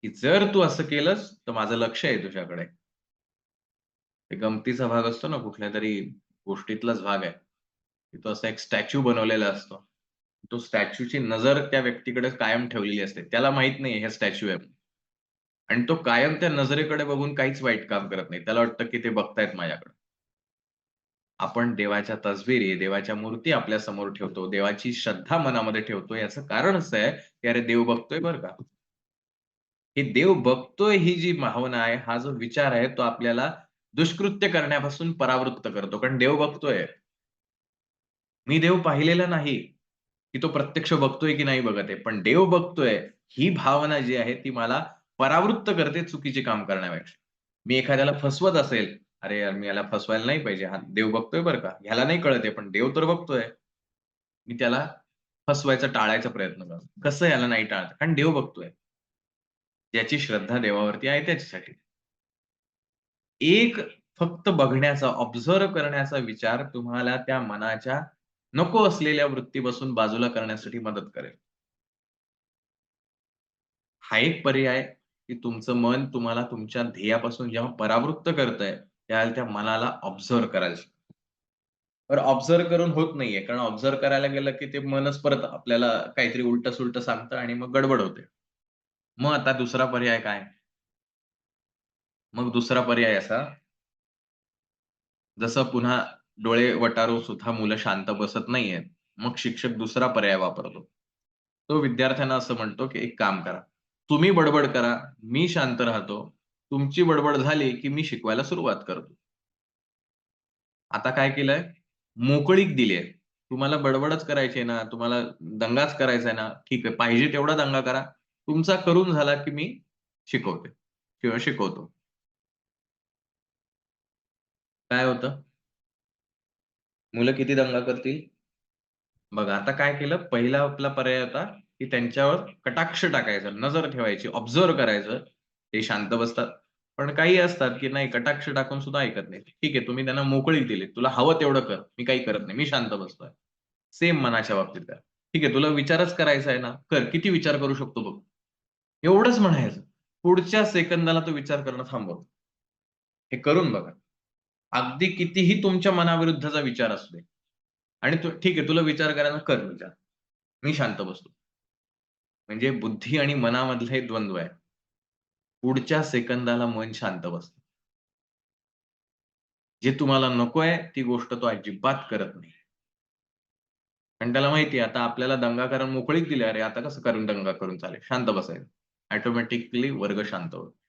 [SPEAKER 1] की जर तू असं केलंस, तर माझं लक्ष आहे तुझ्याकडे. ते गमतीचा भाग असतो ना कुठल्यातरी गोष्टीतलाच भाग आहे, की तो असा एक स्टॅच्यू बनवलेला असतो. तो स्टॅच्यूची नजर त्या व्यक्तीकडे कायम ठेवलेली असते. त्याला माहीत नाहीये हे स्टॅच्यू आहे. आणि तो कायम त्या नजरेकडे बघून काहीच वाईट काम करत नाही. त्याला वाटतं, की ते बघतायत माझ्याकडे. आपण देवाच्या तसबिरी, देवाच्या मूर्ती आपल्या समोर ठेवतो, देवाची श्रद्धा मनामध्ये ठेवतो. याचं कारण असं आहे, की अरे देव बघतोय बरं का. हे देव बघतोय ही जी भावना आहे, हा जो विचार आहे, तो आपल्याला दुष्कृत्य करण्यापासून परावृत्त करतो. कारण देव बघतोय. मी देव पाहिलेला नाही, की तो प्रत्यक्ष बघतोय की नाही बघत आहे. पण देव बघतोय ही भावना जी आहे ती मला परावृत्त करते चुकीचे काम करण्यापेक्षा. मी एखाद्याला फसवत असेल, "अरे यार, मी याला फसवायला नाही पाहिजे. हा देव बघतोय बरं का. ह्याला नाही कळत आहे, पण देव तर बघतोय." मी त्याला फसवायचा टाळायचा प्रयत्न करतो. कसं याला नाही टाळता? कारण देव बघतोय. ज्याची श्रद्धा देवावरती आहे त्याच्यासाठी. एक फक्त बघण्याचा, ऑब्झर्व्ह करण्याचा विचार तुम्हाला त्या मनाच्या नको असलेल्या वृत्तीपासून बाजूला करण्यासाठी मदत करेल. हा एक पर्याय, की तुमचं मन तुम्हाला तुमच्या ध्येयापासून जेव्हा परावृत्त करतंय, त्यावेळेला त्या मनाला ऑब्झर्व्ह करायला शिका. तर ऑब्झर्व्ह करून होत नाहीये. कारण ऑब्झर्व्ह करायला गेलं, की ते मनच परत आपल्याला काहीतरी उलटं-सुलटं सांगतं आणि मग गडबड होते. मग आता दुसरा पर्याय काय? मग दुसरा पर्याय असा, जसं पुन्हा डोळे वटारून सुद्धा मुलं शांत बसत नाहीयेत. मग शिक्षक दुसरा पर्याय वापरतो. तो विद्यार्थ्यांना असं म्हणतो, की एक काम करा. तुम्ही बडबड करा, मी शांत राहतो. तुमची बडबड झाली, की मी शिकवायला सुरुवात करतो. आता काय केलंय? मोकळीक दिली आहे. तुम्हाला बडबडच करायची आहे ना, तुम्हाला दंगाच करायचा आहे ना, ठीक आहे. पाहिजे तेवढा दंगा करा. तुमचा करून झाला, की मी शिकवते किंवा शिकवतो. काय होतं? मुलं किती दंगा करतील? बघा आता काय केलं, पहिला आपला पर्याय होता, की त्यांच्यावर कटाक्ष टाकायचा, नजर ठेवायची, ऑब्झर्व्ह करायचं. ते शांत बसतात. पण काही असतात, की नाही कटाक्ष टाकून सुद्धा ऐकत नाहीत. ठीक आहे, तुम्ही त्यांना मोकळीक दिली. तुला हवं तेवढं कर. मी काही करत नाही. मी शांत बसतोय. सेम मनाच्या बाबतीत करा. ठीक आहे, तुला विचारच करायचा आहे ना, कर. किती विचार करू शकतो बघ. एवढंच म्हणायचं. पुढच्या सेकंदाला तो विचार करणं थांबव. हे करून बघा. अगदी कितीही तुमच्या मनाविरुद्धचा विचार असू दे. आणि तू ठीक आहे, तुला विचार करायला कर विचार. मी शांत बसतो. म्हणजे बुद्धी आणि मनामधलं हे द्वंद्व आहे. पुढच्या सेकंदाला मन शांत बसतं. जे तुम्हाला नको आहे, ती गोष्ट तो अजिबात करत नाही. कारण त्याला माहिती आहे आता आपल्याला दंगा करायला मोकळीक दिली, अरे आता कसं करून दंगा करून चालेल, शांत बसायचं. ऑटोमॅटिकली वर्ग शांत होतो.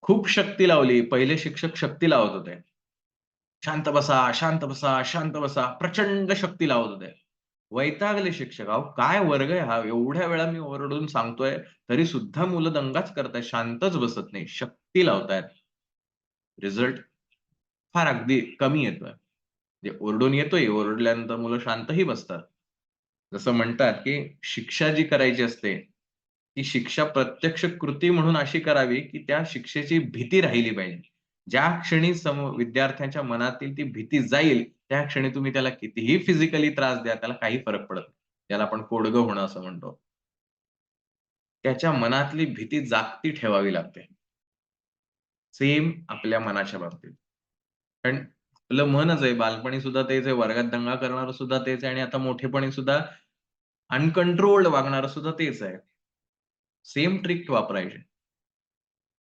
[SPEAKER 1] खूप शक्ती लावली. पहिले शिक्षक शक्ती लावत होते. शांत बसा, शांत बसा, शांत बसा. प्रचंड शक्ती लावत होते. वैतागले शिक्षक. अहो काय वर्ग आहे हा? एवढ्या वेळा मी ओरडून सांगतोय, तरी सुद्धा मुलं दंगाच करतायत. शांतच बसत नाही. शक्ती लावतायत. रिझल्ट फार अगदी कमी येतोय. म्हणजे ओरडून येतोय, ओरडल्यानंतर मुलं शांतही बसतात. जसं म्हणतात, की शिक्षा जी करायची असते, ती शिक्षा प्रत्यक्ष कृती म्हणून अशी करावी, की त्या शिक्षेची भीती राहिली पाहिजे. ज्या क्षणी विद्यार्थ्याच्या मनातील ती भीती जाईल, त्या क्षणी तुम्ही त्याला कितीही फिजिकली त्रास द्या, त्याला काही फरक पडत नाही. त्याला आपण कोडगं होणं असं म्हणतो. त्याच्या मनातली भीती जागती ठेवावी लागते. सेम आपल्या मनाच्या बाबतीत. कारण आपलं मनच आहे, बालपणी सुद्धा तेच आहे, वर्गात दंगा करणारं सुद्धा तेच आहे आणि आता मोठेपणी सुद्धा अनकंट्रोल्ड वागणारं सुद्धा तेच आहे. सेम ट्रिक वापरायची.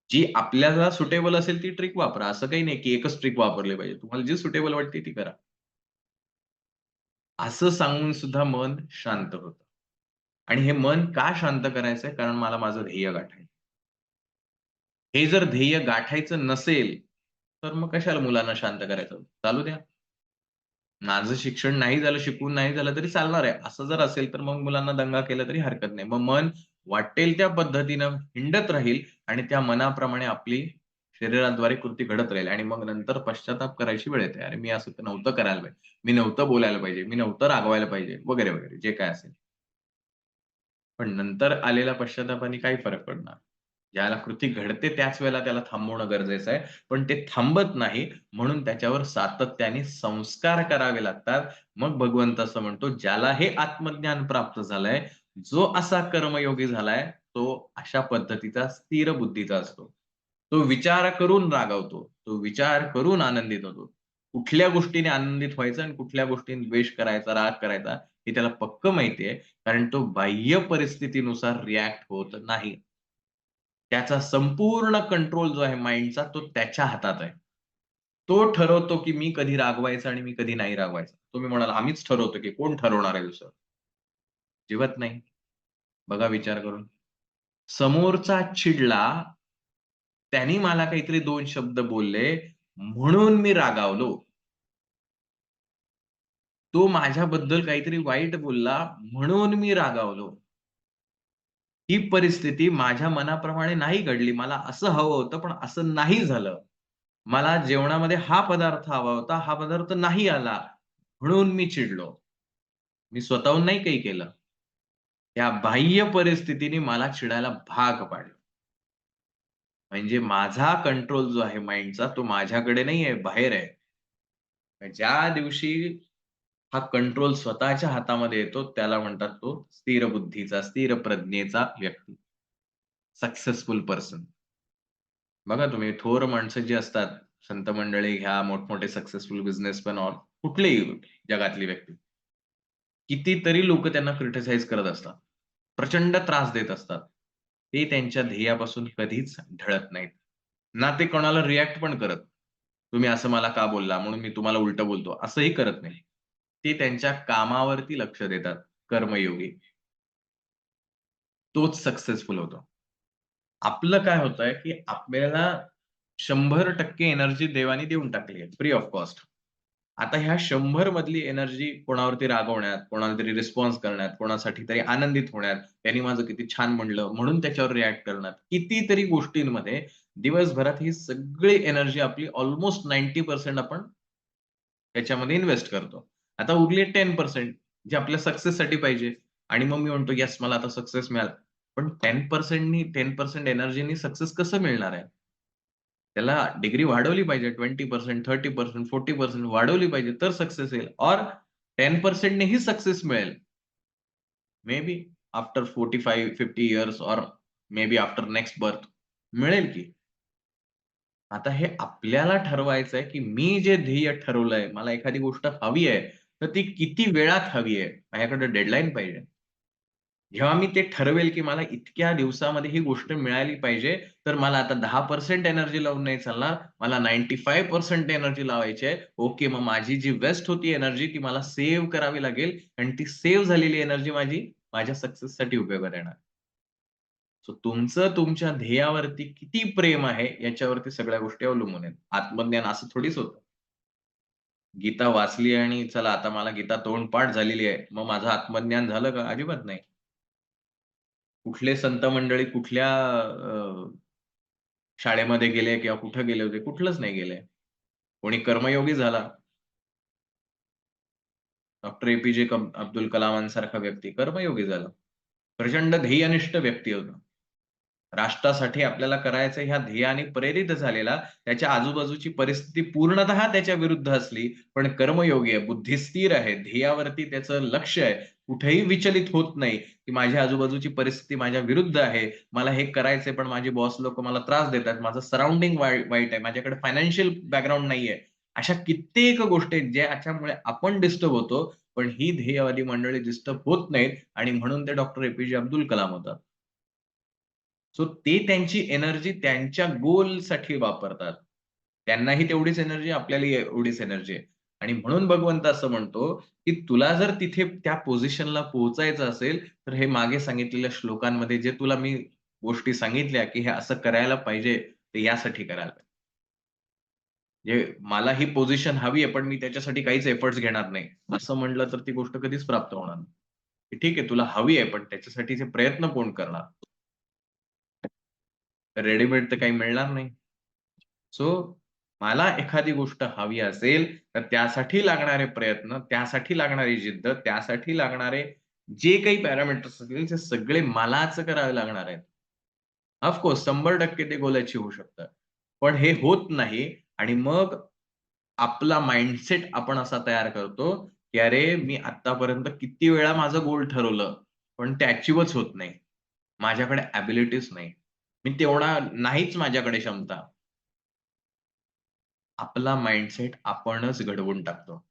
[SPEAKER 1] जी आपल्याला सुटेबल असेल ती ट्रिक वापरा. असं काही नाही, की एकच ट्रिक वापरली पाहिजे. तुम्हाला जी सुटेबल वाटते ती करा. असं सांगून सुद्धा मन शांत होतं. आणि हे मन का शांत करायचंय? कारण मला माझं ध्येय गाठायचं. हे जर ध्येय गाठायचं नसेल, तर मग कशाला मुलांना शांत करायचं? चालू द्या. माझं शिक्षण नाही झालं, शिकून नाही झालं तरी चालणार आहे. असं जर असेल तर मग मुलांना दंगा केला तरी हरकत नाही. मग मन वाटेल त्या पद्धतीनं हिंडत राहील आणि त्या मनाप्रमाणे आपली शरीराद्वारे कृती घडत राहील आणि मग नंतर पश्चाताप करायची वेळ येते. अरे, मी असं तर नव्हतं करायला पाहिजे. मी नव्हतं बोलायला पाहिजे. मी नव्हतं रागवायला पाहिजे वगैरे, वगैरे जे काही असेल. पण नंतर आलेल्या पश्चात्तापाने काय फरक पडणार? ज्याला कृती घडते त्याच वेळेला त्याला थांबवणं गरजेचं आहे. पण ते थांबत नाही म्हणून त्याच्यावर सातत्याने संस्कार करावे लागतात. मग भगवंत असं म्हणतो, ज्याला हे आत्मज्ञान प्राप्त झालंय, जो असा कर्मयोगी झालाय, तो अशा पद्धतीचा स्थिर बुद्धीचा असतो. तो विचार करून रागावतो. तो विचार करून आनंदित होतो. कुठल्या गोष्टीने आनंदित व्हायचं आणि कुठल्या गोष्टीने द्वेष करायचा, राग करायचा हे त्याला पक्कं माहिती आहे. कारण तो बाह्य परिस्थितीनुसार रिएक्ट होत नाही. त्याचा संपूर्ण कंट्रोल जो आहे माइंडचा तो त्याच्या हातात आहे. तो ठरवतो, की मी कधी रागवायचं आणि मी कधी नाही रागवायचं. तुम्ही म्हणाल, आम्हीच ठरवतो, की कोण ठरवणार आहे दुसरं? अजिबात नाही. बघा विचार करून. समोरचा चिडला, त्यानी मला काहीतरी 2 शब्द बोलले, म्हणून मी रागावलो. तो माझ्याबद्दल काहीतरी वाईट बोलला, म्हणून मी रागावलो. ही परिस्थिती माझ्या मनाप्रमाणे नाही घडली. मला असं हवं होतं, पण असं नाही झालं. मला जेवणामध्ये हा पदार्थ हवा होता, हा पदार्थ नाही आला, म्हणून मी चिडलो. मी स्वतःहून नाही काही केलं. त्या बाह्य परिस्थितीने मला चिडायला भाग पाडलं. म्हणजे माझा कंट्रोल जो आहे माइंडचा, तो माझ्याकडे नाहीये, बाहेर आहे. ज्या दिवशी हा कंट्रोल स्वतःच्या हातामध्ये येतो, त्याला म्हणतात तो स्थिर बुद्धीचा, स्थिर प्रज्ञेचा व्यक्ती. Successful person. बघा तुम्ही थोर माणसं जी असतात, संत मंडळी घ्या, मोठमोठे सक्सेसफुल बिझनेसमॅन ऑर कुठलीही जगातली व्यक्ती. कितीतरी लोकं त्यांना क्रिटिसाइज करत असतात. प्रचंड त्रास देत असतात. ते त्यांच्या ध्येयापासून कधीच ढळत नाहीत. ना ते कोणाला रिएक्ट पण करत. तुम्ही असं मला का बोलला? म्हणून मी तुम्हाला उलटं बोलतो, असंही करत नाही. ते त्यांच्या कामावरती लक्ष देतात, कर्मयोगी. तोच सक्सेसफुल होतो. आपलं काय होतंय, की आपल्याला 100% एनर्जी देवाने देऊन टाकली आहे, फ्री ऑफ कॉस्ट. आता ह्या 100 मधली एनर्जी कोणावरती रागवण्यात, कोणाला तरी रिस्पॉन्स करण्यात, कोणासाठी तरी आनंदित होण्यात, त्यांनी माझं किती छान म्हणलं म्हणून त्याच्यावर रिएक्ट करण्यात, कितीतरी गोष्टींमध्ये दिवसभरात ही सगळी एनर्जी आपली अल्मोस्ट 90% आपण त्याच्यामध्ये इन्व्हेस्ट करतो. आता उरली 10% जी आपल्या सक्सेससाठी पाहिजे आणि मग मी म्हणतो, "येस, मला आता सक्सेस मिळाला." पण 10% 10% एनर्जीनी सक्सेस कसं मिळणार आहे? त्याला डिग्री वाढवली पाहिजे 20%, 30%, 40% वाढवली पाहिजे तर सक्सेस येईल और 10% नेही सक्सेस मिळेल. मे बी आफ्टर 45-50 इयर्स और may be after next birth मिळेल की. आता हे आपल्याला ठरवायचं आहे, की मी जे ध्येय ठरवलंय, मला एखादी गोष्ट हवी आहे, तर ती किती वेळात हवी आहे? माझ्याकडे डेडलाईन पाहिजे. जेव्हा मी ते ठरवेल, की मला इतक्या दिवसामध्ये ही गोष्ट मिळाली पाहिजे, तर मला आता 10% एनर्जी लावून नाही चालणार. मला 95% एनर्जी लावायची आहे. ओके, मग माझी जी वेस्ट होती एनर्जी ती मला सेव्ह करावी लागेल आणि ती सेव्ह झालेली एनर्जी माझी माझ्या सक्सेससाठी उपयोगात येणार. सो तुमचं तुमच्या ध्येयावरती किती प्रेम आहे याच्यावरती सगळ्या गोष्टी अवलंबून आहेत. आत्मज्ञान असं थोडीच होतं. गीता वाचली आणि चला आता मला गीता तोंडपाठ झालेली आहे. मग माझं आत्मज्ञान झालं का? अजिबात नाही. कुठले संत मंडळी कुठल्या शाळेमध्ये गेले किंवा कुठे गेले होते? कुठलंच नाही गेले. कोणी कर्मयोगी झाला. डॉक्टर ए-पी-जे अब्दुल कलामांसारखा व्यक्ती कर्मयोगी झाला. प्रचंड ध्येयनिष्ठ व्यक्ती होता. राष्ट्रासाठी आपल्याला करायचं ह्या ध्येयाने प्रेरित झालेला, त्याच्या आजूबाजूची परिस्थिती पूर्णतः त्याच्या विरुद्ध असली, पण कर्मयोगी आहे, बुद्धी स्थिर आहे, ध्येयावरती त्याचं लक्ष आहे, कुठेही विचलित होत नाही, की माझ्या आजूबाजूची परिस्थिती माझ्या विरुद्ध आहे. मला हे करायचंय, पण माझे बॉस लोकं मला त्रास देतात. माझं सराउंडिंग वाईट आहे. माझ्याकडे फायनान्शियल बॅकग्राऊंड नाहीये. अशा कित्येक गोष्टी आहेत, ज्याच्यामुळे आपण डिस्टर्ब होतो, पण ही ध्येयवादी मंडळी डिस्टर्ब होत नाहीत आणि म्हणून ते डॉक्टर ए-पी-जे अब्दुल कलाम होतात. सो ते त्यांची एनर्जी त्यांच्या गोलसाठी वापरतात. त्यांनाही तेवढीच एनर्जी, आपल्यालाही एवढीच एनर्जी आहे. आणि म्हणून भगवंत असं म्हणतो, की तुला जर तिथे त्या पोझिशनला पोहोचायचं असेल, तर हे मागे सांगितलेल्या श्लोकांमध्ये जे तुला मी गोष्टी सांगितल्या, की हे असं करायला पाहिजे, ते यासाठी करायला पाहिजे. म्हणजे मला ही पोझिशन हवी आहे, पण मी त्याच्यासाठी काहीच एफर्ट्स घेणार नाही. असं म्हटलं तर ती गोष्ट कधीच प्राप्त होणार नाही. की ठीक आहे, तुला हवी आहे, पण त्याच्यासाठीचे प्रयत्न कोण करणार? रेडीमेड तर काही मिळणार नाही. सो मला एखादी गोष्ट हवी असेल, तर त्यासाठी लागणारे प्रयत्न, त्यासाठी लागणारी जिद्द, त्यासाठी लागणारे जे काही पॅरामीटर्स असतील, ते सगळे मलाच करावे लागणार आहेत. ऑफ कोर्स 100% ते गोल अचीव्ह होऊ शकतं. पण हे होत नाही आणि मग आपला माइंडसेट आपण असा तयार करतो, की अरे मी आत्तापर्यंत किती वेळा माझं गोल ठरवलं, पण ते अचीव्हच होत नाही. माझ्याकडे एबिलिटीज नाही. मी तेवढा नाहीच माझ्याकडे क्षमता. आपला माइंडसेट आपणच घडवून टाकतो.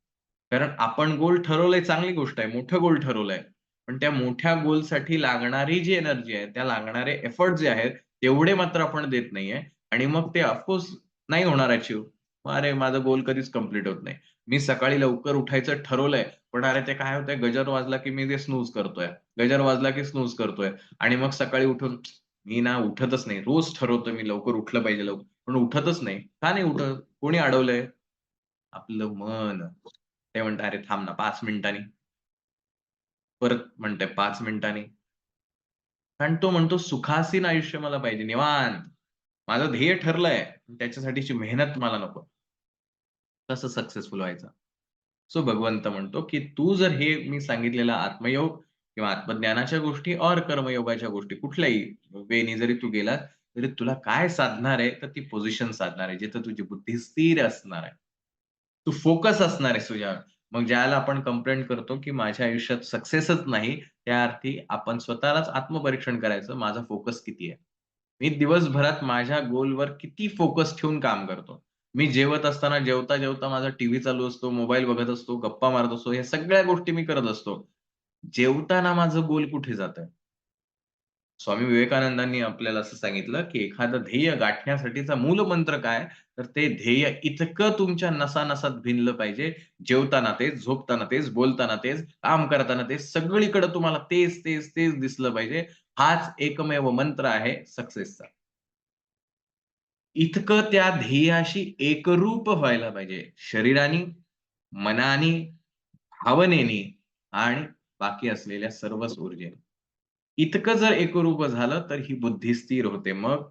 [SPEAKER 1] कारण आपण गोल ठरवलंय चांगली गोष्ट आहे. मोठं गोल ठरवलंय. पण त्या मोठ्या गोलसाठी लागणारी जी एनर्जी आहे, त्या लागणारे एफर्ट जे आहेत, तेवढे मात्र आपण देत नाहीये आणि मग ते ऑफ नाही होणार अचीव्ह. अरे, माझा गोल कधीच कंप्लीट होत नाही. मी सकाळी लवकर उठायचं ठरवलंय, पण अरे ते काय होतंय गजर वाजला की मी ते स्नूज करतोय. गजर वाजला की स्नूज करतोय आणि मग सकाळी उठून मी ना उठतच नाही. रोज ठरवतो मी लवकर उठलं पाहिजे लवकर, पण उठतच नाही. का नाही उठत? कोणी अडवलंय? आपलं मन. ते म्हणतं, "अरे थांब ना 5 मिनिटांनी." परत म्हणतंय 5 मिनिटांनी. कारण तो म्हणतो सुखासीन आयुष्य मला पाहिजे, निवांत. माझं ध्येय ठरलंय. त्याच्यासाठीची मेहनत मला नको. कसं सक्सेसफुल व्हायचं? सो भगवंत म्हणतो, की तू जर हे मी सांगितलेला आत्मयोग किंवा आत्मज्ञानाच्या गोष्टी और कर्मयोगाच्या गोष्टी कुठल्याही वेनी जरी तू गेलास, तरी तुला काय साधणार आहे, तर ती पोझिशन साधणार आहे. जिथं तुझी बुद्धी स्थिर असणार आहे. तू फोकस असणार आहेस तुझ्यावर. मग ज्याला आपण कंप्लेंट करतो, की माझ्या आयुष्यात सक्सेसच नाही, त्या अर्थी आपण स्वतःलाच आत्मपरीक्षण करायचं, माझा फोकस किती आहे? मी दिवसभरात माझ्या गोलवर किती फोकस ठेवून काम करतो? मी जेवत असताना, जेवता-जेवता माझा टीव्ही चालू असतो, मोबाईल बघत असतो, गप्पा मारत असतो, ह्या सगळ्या गोष्टी मी करत असतो. जेवताना माझं गोल कुठे जातंय? स्वामी विवेकानंदांनी आपल्याला असं सांगितलं, की एखादं ध्येय गाठण्यासाठीचा मूलमंत्र काय? तर ते ध्येय इतकं तुमच्या नसा-नसात भिनलं पाहिजे, जेवताना तेच, झोपताना तेच, बोलताना तेच, काम करताना तेच, सगळीकडे तुम्हाला तेच, तेच, तेच दिसलं पाहिजे. हाच एकमेव मंत्र आहे सक्सेसचा. इतकं त्या ध्येयाशी एकरूप व्हायला पाहिजे. शरीरानी, मनानी, भावनेनी आणि बाकी असलेल्या सर्वच ऊर्जेने. इतकं जर एकरूप झालं, तर ही बुद्धी स्थिर होते. मग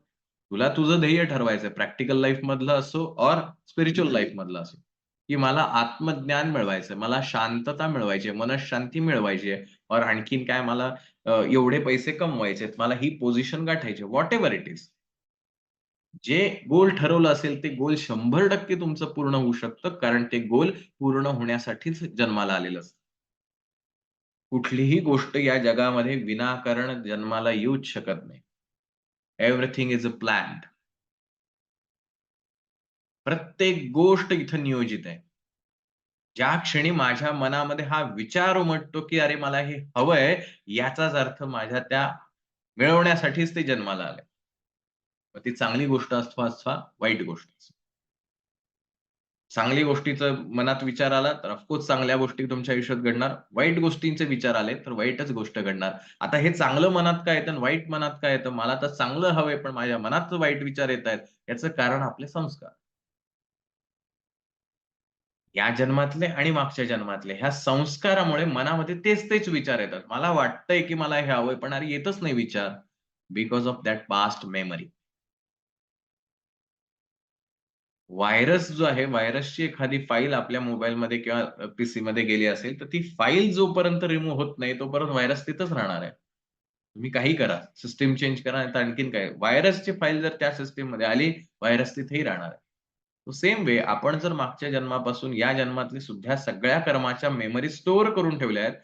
[SPEAKER 1] तुला तुझं ध्येय ठरवायचंय प्रॅक्टिकल लाईफमधलं असो और स्पिरिच्युअल लाईफमधलं असो, की मला आत्मज्ञान मिळवायचंय, मला शांतता मिळवायची आहे, मनःशांती मिळवायची आहे और आणखीन काय मला एवढे पैसे कमवायचेत, मला ही पोझिशन गाठायची आहे. व्हॉटएव्हर इट इस. जे गोल ठरवलं असेल, ते गोल 100% तुमचं पूर्ण होऊ शकतं. कारण ते गोल पूर्ण होण्यासाठीच जन्माला आलेलं असतं. कुठलीही गोष्ट या जगामध्ये विनाकारण जन्माला येऊच शकत नाही. एव्हरीथिंग इस अ प्लॅन्ड. प्रत्येक गोष्ट इथं नियोजित आहे. ज्या क्षणी माझ्या मनामध्ये हा विचार उमटतो, की "अरे मला हे हवंय," याचाच अर्थ माझ्या त्या मिळवण्यासाठीच ते जन्माला आलंय. मग ती चांगली गोष्ट असो अथवा वाईट गोष्ट असो. चांगली गोष्टीचा मनात विचार आला, तर चांगल्या गोष्टी तुमच्या आयुष्यात घडणार. वाईट गोष्टींचे विचार आले, तर वाईटच गोष्ट घडणार. आता हे चांगलं मनात का येतं आणि वाईट मनात का येतं? मला तर चांगलं हवंय, पण माझ्या मनात वाईट विचार येतायत. याचं कारण आपले संस्कार. या जन्मातले आणि मागच्या जन्मातले ह्या संस्कारामुळे मनामध्ये तेच-तेच विचार येतात. मला वाटतंय, की मला हे हवंय, पण अरे येतच नाही विचार. Because of that past memory. Virus जो आहे, व्हायरसची एखादी फाईल आपल्या मोबाईलमध्ये किंवा पीसीमध्ये गेली असेल, तर ती फाईल जोपर्यंत रिमूव्ह होत नाही, तोपर्यंत व्हायरस तिथंच राहणार आहे. तुम्ही काही करा, सिस्टम चेंज करा, नाहीतर आणखीन काय. व्हायरसची फाईल जर त्या सिस्टममध्ये आली, व्हायरस तिथेही राहणार आहे. सेम वे आपण जर मागच्या जन्मापासून या जन्मातली सुद्धा सगळ्या कर्माच्या मेमरी स्टोअर करून ठेवल्या आहेत.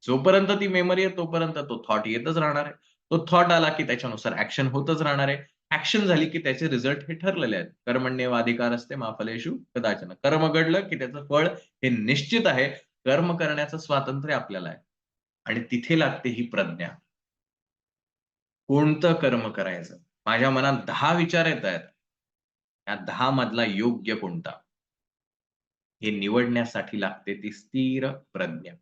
[SPEAKER 1] जोपर्यंत ती मेमरी आहे, तोपर्यंत तो थॉट येतच राहणार आहे. तो थॉट आला, की त्याच्यानुसार ॲक्शन होतच राहणार आहे. ॲक्शन झाली, की त्याचे रिझल्ट हे ठरलेले आहेत. कर्मण्येवाधिकारस्ते मा फलेषु कदाचन. कर्म घडलं, की त्याचं फळ हे निश्चित आहे. कर्म करण्याचं स्वातंत्र्य आपल्याला आहे. आणि तिथे लागते ही प्रज्ञा. कोणतं कर्म करायचं? माझ्या मनात 10 विचार येतायत. या 10 मधला योग्य कोणता? हे निवडण्यासाठी लागते ती स्थिर प्रज्ञा.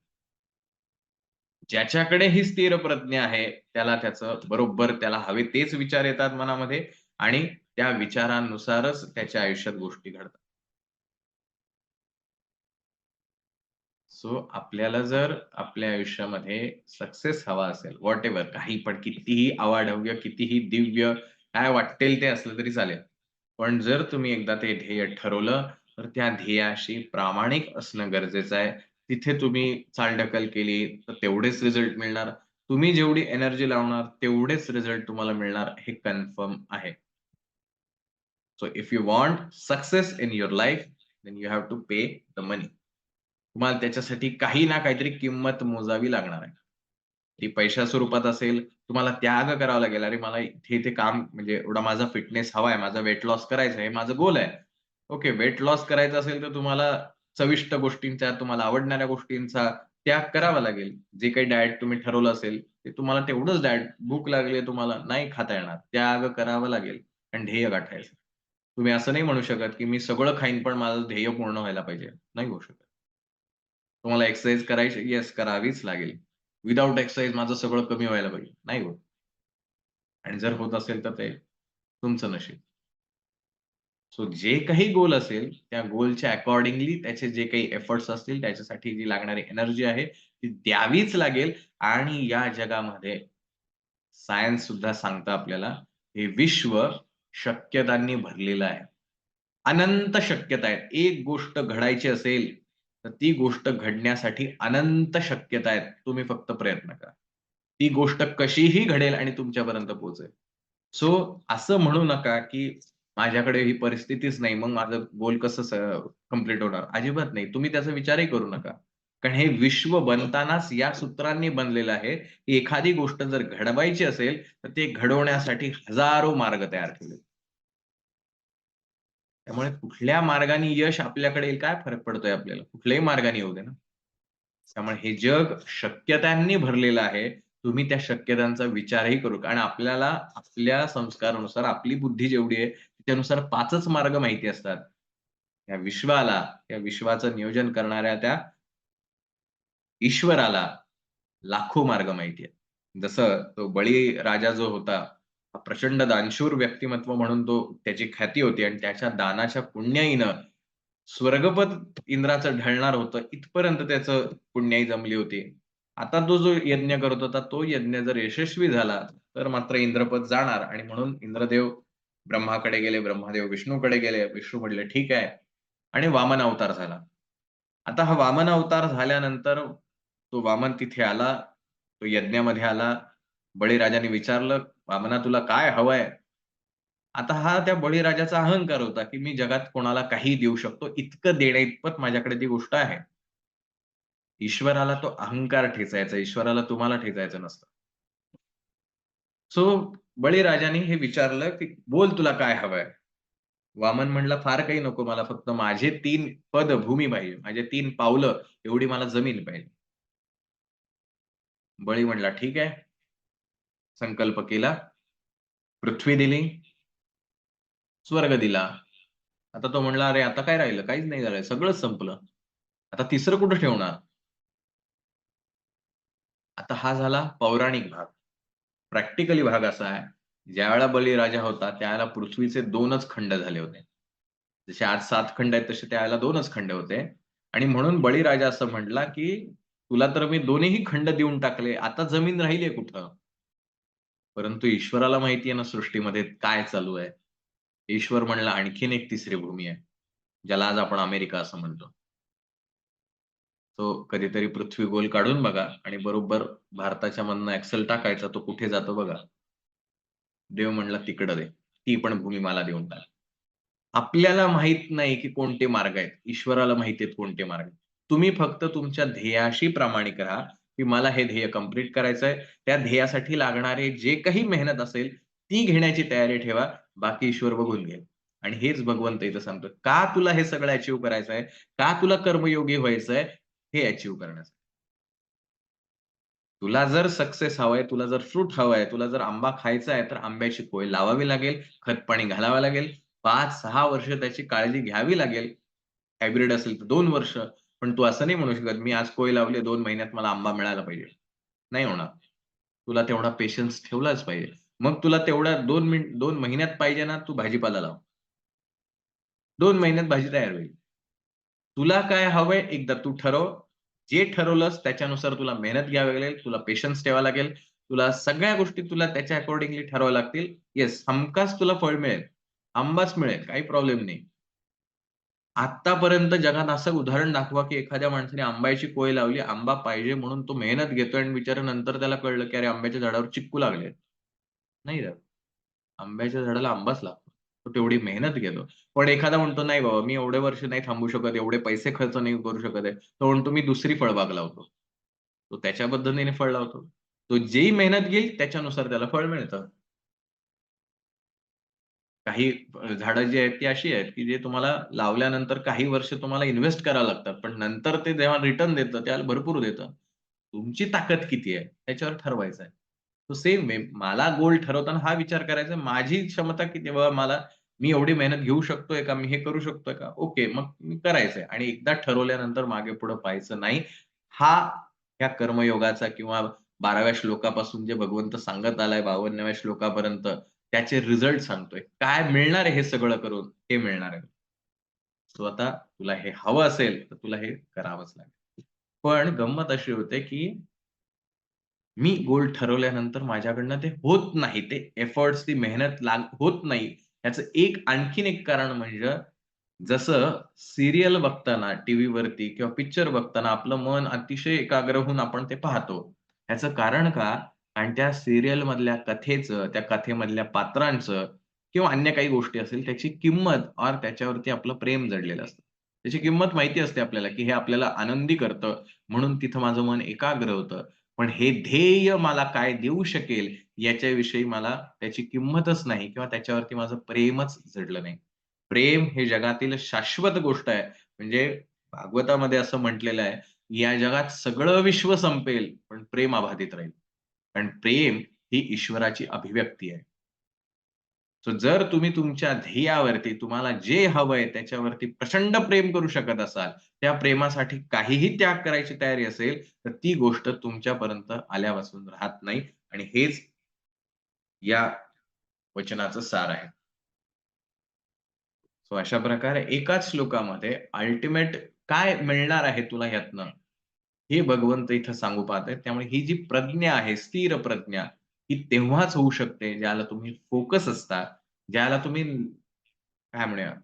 [SPEAKER 1] ज्याच्याकडे ही स्थिर प्रज्ञा आहे, त्याला त्याचं बरोबर त्याला हवे तेच विचार येतात मनामध्ये आणि त्या विचारांनुसारच त्याच्या आयुष्यात गोष्टी घडतात. सो आपल्याला जर आपल्या आयुष्यामध्ये सक्सेस हवा असेल, व्हॉटएव्हर काही पण कितीही अवाढव्य, कितीही दिव्य, काय वाटेल ते असलं तरी चालेल. पण जर तुम्ही एकदा ते ध्येय ठरवलं, तर त्या ध्येयाशी प्रामाणिक असणं गरजेचं आहे. तिथे तुम्ही चालढकल केली, तर तेवढेच रिझल्ट मिळणार. तुम्ही जेवढी एनर्जी लावणार, तेवढेच रिझल्ट तुम्हाला मिळणार हे कन्फर्म आहे. So if you want success in your life, then you have to pay the money. तुम्हाला त्याच्यासाठी काही ना काहीतरी किंमत मोजावी लागणार आहे. ती पैशा स्वरूपात असेल, तुम्हाला त्याग करावा लागेल. अरे मला इथे-इथे काम म्हणजे एवढा माझा फिटनेस हवाय, माझा वेट लॉस करायचा आहे, हे माझं गोल आहे. ओके, वेट लॉस करायचा असेल तर तुम्हाला चविष्ट गोष्टींचा, तुम्हाला आवडणाऱ्या गोष्टींचा त्याग करावा लागेल. जे काही डाएट तुम्ही ठरवलं असेल, ते तुम्हाला तेवढंच डाएट भूक लागली तुम्हाला नाही खाता येणार. त्याग करावा लागेल आणि ध्येय गाठायचं. तुम्ही असं नाही म्हणू शकत, की मी सगळं खाईन पण माझं ध्येय पूर्ण व्हायला पाहिजे. नाही होऊ शकत. तुम्हाला एक्सरसाइज करायची येस करावीच लागेल. विथआऊट एक्सरसाइज माझं सगळं कमी व्हायला पाहिजे. नाही होत. आणि जर होत असेल तर ते तुमचं नशीब. सो जे काही गोल असेल, त्या गोलच्या अकॉर्डिंगली त्याचे जे काही एफर्ट्स असतील, त्याच्यासाठी जी लागणारी एनर्जी आहे, ती द्यावीच लागेल आणि या जगामध्ये सायन्स सुद्धा सांगतं आपल्याला, हे विश्व शक्यतांनी भरलेलं आहे. अनंत शक्यता आहेत. एक गोष्ट घडायची असेल, तर ती गोष्ट घडण्यासाठी अनंत शक्यता आहेत. तुम्ही फक्त प्रयत्न करा. ती गोष्ट कशीही घडेल आणि तुमच्यापर्यंत पोहोचेल. सो असं म्हणू नका, की माझ्याकडे ही परिस्थितीच नाही, मग माझं गोल कसं कंप्लीट होणार? अजिबात नाही. तुम्ही त्याचा विचारही करू नका. कारण हे विश्व बनतानाच या सूत्रांनी बनलेलं आहे, की एखादी गोष्ट जर घडवायची असेल, तर ते घडवण्यासाठी हजारो मार्ग तयार केलेत. त्यामुळे कुठल्या मार्गाने यश आपल्याकडे येईल, काय फरक पडतोय आपल्याला? कुठल्याही मार्गाने येऊ दे ना. त्यामुळे हे जग शक्यतांनी भरलेलं आहे. तुम्ही त्या शक्यतांचा विचारही करू कारण आपल्याला आपल्या संस्कारानुसार आपली बुद्धी जेवढी आहे, त्यानुसार 5च मार्ग माहिती असतात. त्या विश्वाला, त्या विश्वाचं नियोजन करणाऱ्या त्या ईश्वराला लाखो मार्ग माहिती आहेत. जसं तो बळीराजा जो होता, हा प्रचंड दानशूर व्यक्तिमत्व म्हणून तो त्याची ख्याती होती आणि त्याच्या दानाच्या पुण्याईनं स्वर्गपद इंद्राचं ढळणार होतं, इथपर्यंत त्याचं पुण्याई जमली होती. आता तो जो यज्ञ करत होता, तो यज्ञ जर यशस्वी झाला, तर मात्र इंद्रपद जाणार आणि म्हणून इंद्रदेव ब्रह्माकडे गेले, ब्रह्मदेव विष्णूकडे गेले. विष्णू म्हटले, "ठीक आहे." आणि वामन अवतार झाला. आता हा वामन अवतार झाल्यानंतर तो वामन तिथे आला, तो यज्ञामध्ये आला. बळीराजाने विचारलं, "वामना तुला काय हवंय?" आता हा त्या बळीराजाचा अहंकार होता, की मी जगात कोणाला काहीही देऊ शकतो. इतकं देण्याइतपत माझ्याकडे ती गोष्ट आहे. ईश्वराला तो अहंकार ठेचायचा. ईश्वराला तुम्हाला ठेचायचं नसतं. सो बळीराजाने हे विचारलं, की "बोल तुला काय हवंय?" वामन म्हणला, "फार काही नको मला फक्त माझे 3 पद भूमी पाहिजे. माझे 3 पावलं एवढी मला जमीन पाहिजे." बळी म्हणला, "ठीक आहे." संकल्प केला. पृथ्वी दिली, स्वर्ग दिला. आता तो म्हणला, "अरे आता काय राहिलं? काहीच नाही झालंय. सगळंच संपलं. आता तिसरं कुठं ठेवणार?" आता हा झाला पौराणिक भाग. प्रॅक्टिकली भाग असा आहे, ज्यावेळेला बळीराजा होता, त्यावेळेला पृथ्वीचे 2च खंड झाले होते. जसे आज 7 खंड आहेत, तसे त्यावेळेला 2च खंड होते आणि म्हणून बळीराजा असं म्हटला, की "तुला तर मी दोन्हीही खंड देऊन टाकले. आता जमीन राहिली आहे कुठं?" परंतु ईश्वराला माहिती आहे ना सृष्टीमध्ये काय चालू आहे. ईश्वर म्हणला, "आणखीन एक तिसरी भूमी आहे." ज्याला आज आपण अमेरिका असं म्हणतो. तो कधीतरी पृथ्वी गोल काढून बघा आणि बरोबर भारताच्या मधनं ॲक्सेल टाकायचा, तो कुठे जातो बघा. देव म्हणला, "तिकडं दे. ती पण भूमी मला देऊन टाक." आपल्याला माहीत नाही, की कोणते मार्ग आहेत. ईश्वराला माहिती आहेत कोणते मार्ग आहेत. तुम्ही फक्त तुमच्या ध्येयाशी प्रामाणिक राहा, की मला हे ध्येय कंप्लीट करायचंय. त्या ध्येयासाठी लागणारे जे काही मेहनत असेल, ती घेण्याची तयारी ठेवा. बाकी ईश्वर बघून घेईल. आणि हेच भगवंत इथं सांगतो. का तुला हे सगळं अचीव्ह करायचंय? का तुला कर्मयोगी व्हायचंय? हे अचीव्ह करण्यासाठी. तुला जर सक्सेस हवाय, तुला जर फ्रूट हवाय, तुला जर आंबा खायचा आहे, तर आंब्याची कोय लावावी लागेल, खत-पाणी घालावं लागेल. 5-6 वर्ष त्याची काळजी घ्यावी लागेल. हायब्रिड असेल तर 2 वर्ष. पण तू असं नाही म्हणू शकत, मी आज कोय लावली 2 महिन्यात मला आंबा मिळाला पाहिजे. नाही होणार. तुला तेवढा पेशन्स ठेवलाच पाहिजे. मग तुला तेवढ्या 2 महिन्यात पाहिजे ना, तू भाजीपाला लाव. 2 महिन्यात भाजी तयार होईल. तुला काय हवंय एकदा तू ठरव. जे ठरवलंस त्याच्यानुसार तुला मेहनत घ्यावी लागेल, तुला पेशन्स ठेवावा लागेल. तुला सगळ्या गोष्टी तुला त्याच्या अकॉर्डिंगली ठरवाव्या लागतील. येस, हमखास तुला फळ मिळेल. आंबाच मिळेल, काही प्रॉब्लेम नाही. आत्तापर्यंत जगात असं उदाहरण दाखवा, की एखाद्या माणसाने आंब्याची कोय लावली, आंबा पाहिजे म्हणून तो मेहनत घेतोय आणि बिचारा नंतर त्याला कळलं, की अरे आंब्याच्या झाडावर चिक्कू लागले. नाही राहत. आंब्याच्या झाडाला आंबाच लागतो. तो तेवढी मेहनत घेतो. पण एखादा म्हणतो, "नाही बाबा, मी एवढे वर्ष नाही थांबू शकत, एवढे पैसे खर्च नाही करू शकत आहे." तो म्हणतो, "मी दुसरी फळबाग लावतो." तो त्याच्या पद्धतीने फळ लावतो. तो जेही मेहनत घेईल त्याच्यानुसार त्याला फळ मिळतं. काही झाडं जी आहेत ती अशी आहेत, की जे तुम्हाला लावल्यानंतर काही वर्ष तुम्हाला इन्व्हेस्ट करावं लागतात. पण नंतर ते जेव्हा रिटर्न देतं, त्याला भरपूर देतं. तुमची ताकद किती आहे त्याच्यावर ठरवायचं आहे. तो सेम आहे. मला गोल ठरवताना हा विचार करायचा आहे, माझी क्षमता किती आहे बाबा मी एवढी मेहनत घेऊ शकतोय का? मी हे करू शकतोय का? ओके, मग मी करायचंय आणि एकदा ठरवल्यानंतर मागे-पुढे पाहायचं नाही. हा ह्या कर्मयोगाचा किंवा 12व्या श्लोकापासून जे भगवंत सांगत आलाय 52व्या श्लोकापर्यंत त्याचे रिझल्ट सांगतोय. काय मिळणार आहे हे सगळं करून? हे मिळणार आहे. सो आता तुला हे हवं असेल, तर तुला हे करावंच लागेल. पण गंमत अशी होते, की मी गोल ठरवल्यानंतर माझ्याकडनं ते होत नाही. ते एफर्ट्स, ती मेहनत होत नाही. याचं आणखीन एक कारण म्हणजे जसं सीरियल बघताना टीव्हीवरती किंवा पिक्चर बघताना आपलं मन अतिशय एकाग्र होऊन आपण ते पाहतो. ह्याचं कारण का? कारण त्या सीरियलमधल्या कथेचं, त्या कथेमधल्या पात्रांचं किंवा अन्य काही गोष्टी असतील त्याची किंमत त्याच्यावरती आपलं प्रेम जडलेलं असतं. त्याची किंमत माहिती असते आपल्याला, की हे आपल्याला आनंदी करतं, म्हणून तिथं माझं मन एकाग्र होतं. पण हे ध्येय मला काय देऊ शकेल याच्याविषयी मला त्याची किंमतच नाही किंवा त्याच्यावरती माझं प्रेमच जडलं नाही. प्रेम हे जगातील शाश्वत गोष्ट आहे. म्हणजे भागवतामध्ये असं म्हटलेलं आहे, या जगात सगळं विश्व संपेल, पण प्रेम अबाधित राहील. कारण प्रेम ही ईश्वराची अभिव्यक्ती आहे. सो जर तुम्ही तुमच्या ध्येयावरती तुम्हाला जे हवंय त्याच्यावरती प्रचंड प्रेम करू शकत असाल, त्या प्रेमासाठी काहीही त्याग करायची तयारी असेल, तर ती गोष्ट तुमच्यापर्यंत आल्यापासून राहत नाही आणि हेच या वचनाचं सार आहे. सो अशा प्रकारे एकाच श्लोकामध्ये अल्टिमेट काय मिळणार आहे तुला ह्यातनं, हे भगवंत इथं सांगू पाहत आहेत. त्यामुळे ही जी प्रज्ञा आहे, स्थिर प्रज्ञा, ही तेव्हाच होऊ शकते, ज्याला तुम्ही फोकस असता, ज्याला तुम्ही काय म्हणूया,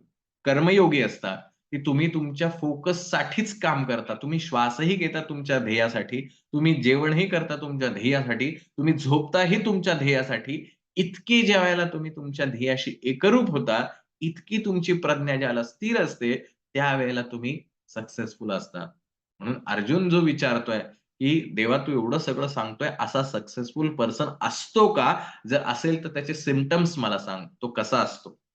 [SPEAKER 1] कर्मयोगी असता, की तुम्ही तुमच्या फोकससाठीच काम करता. तुम्ही श्वासही घेता तुमच्या ध्येयासाठी, तुम्ही जेवणही करता तुमच्या ध्येयासाठी, तुम्ही झोपताही तुमच्या ध्येयासाठी. इतकी ज्यावेळेला तुम्ही तुमच्या ध्येयाशी एकरूप होता, इतकी तुमची प्रज्ञा ज्याला स्थिर असते, त्यावेळेला तुम्ही सक्सेसफुल असता. म्हणून अर्जुन जो विचारतोय, की "देवा तू एवढं सगळं सांगतोय, असा सक्सेसफुल पर्सन असतो का? जर असेल तर त्याचे सिम्प्टम्स मला सांग. तो कसा असतो?"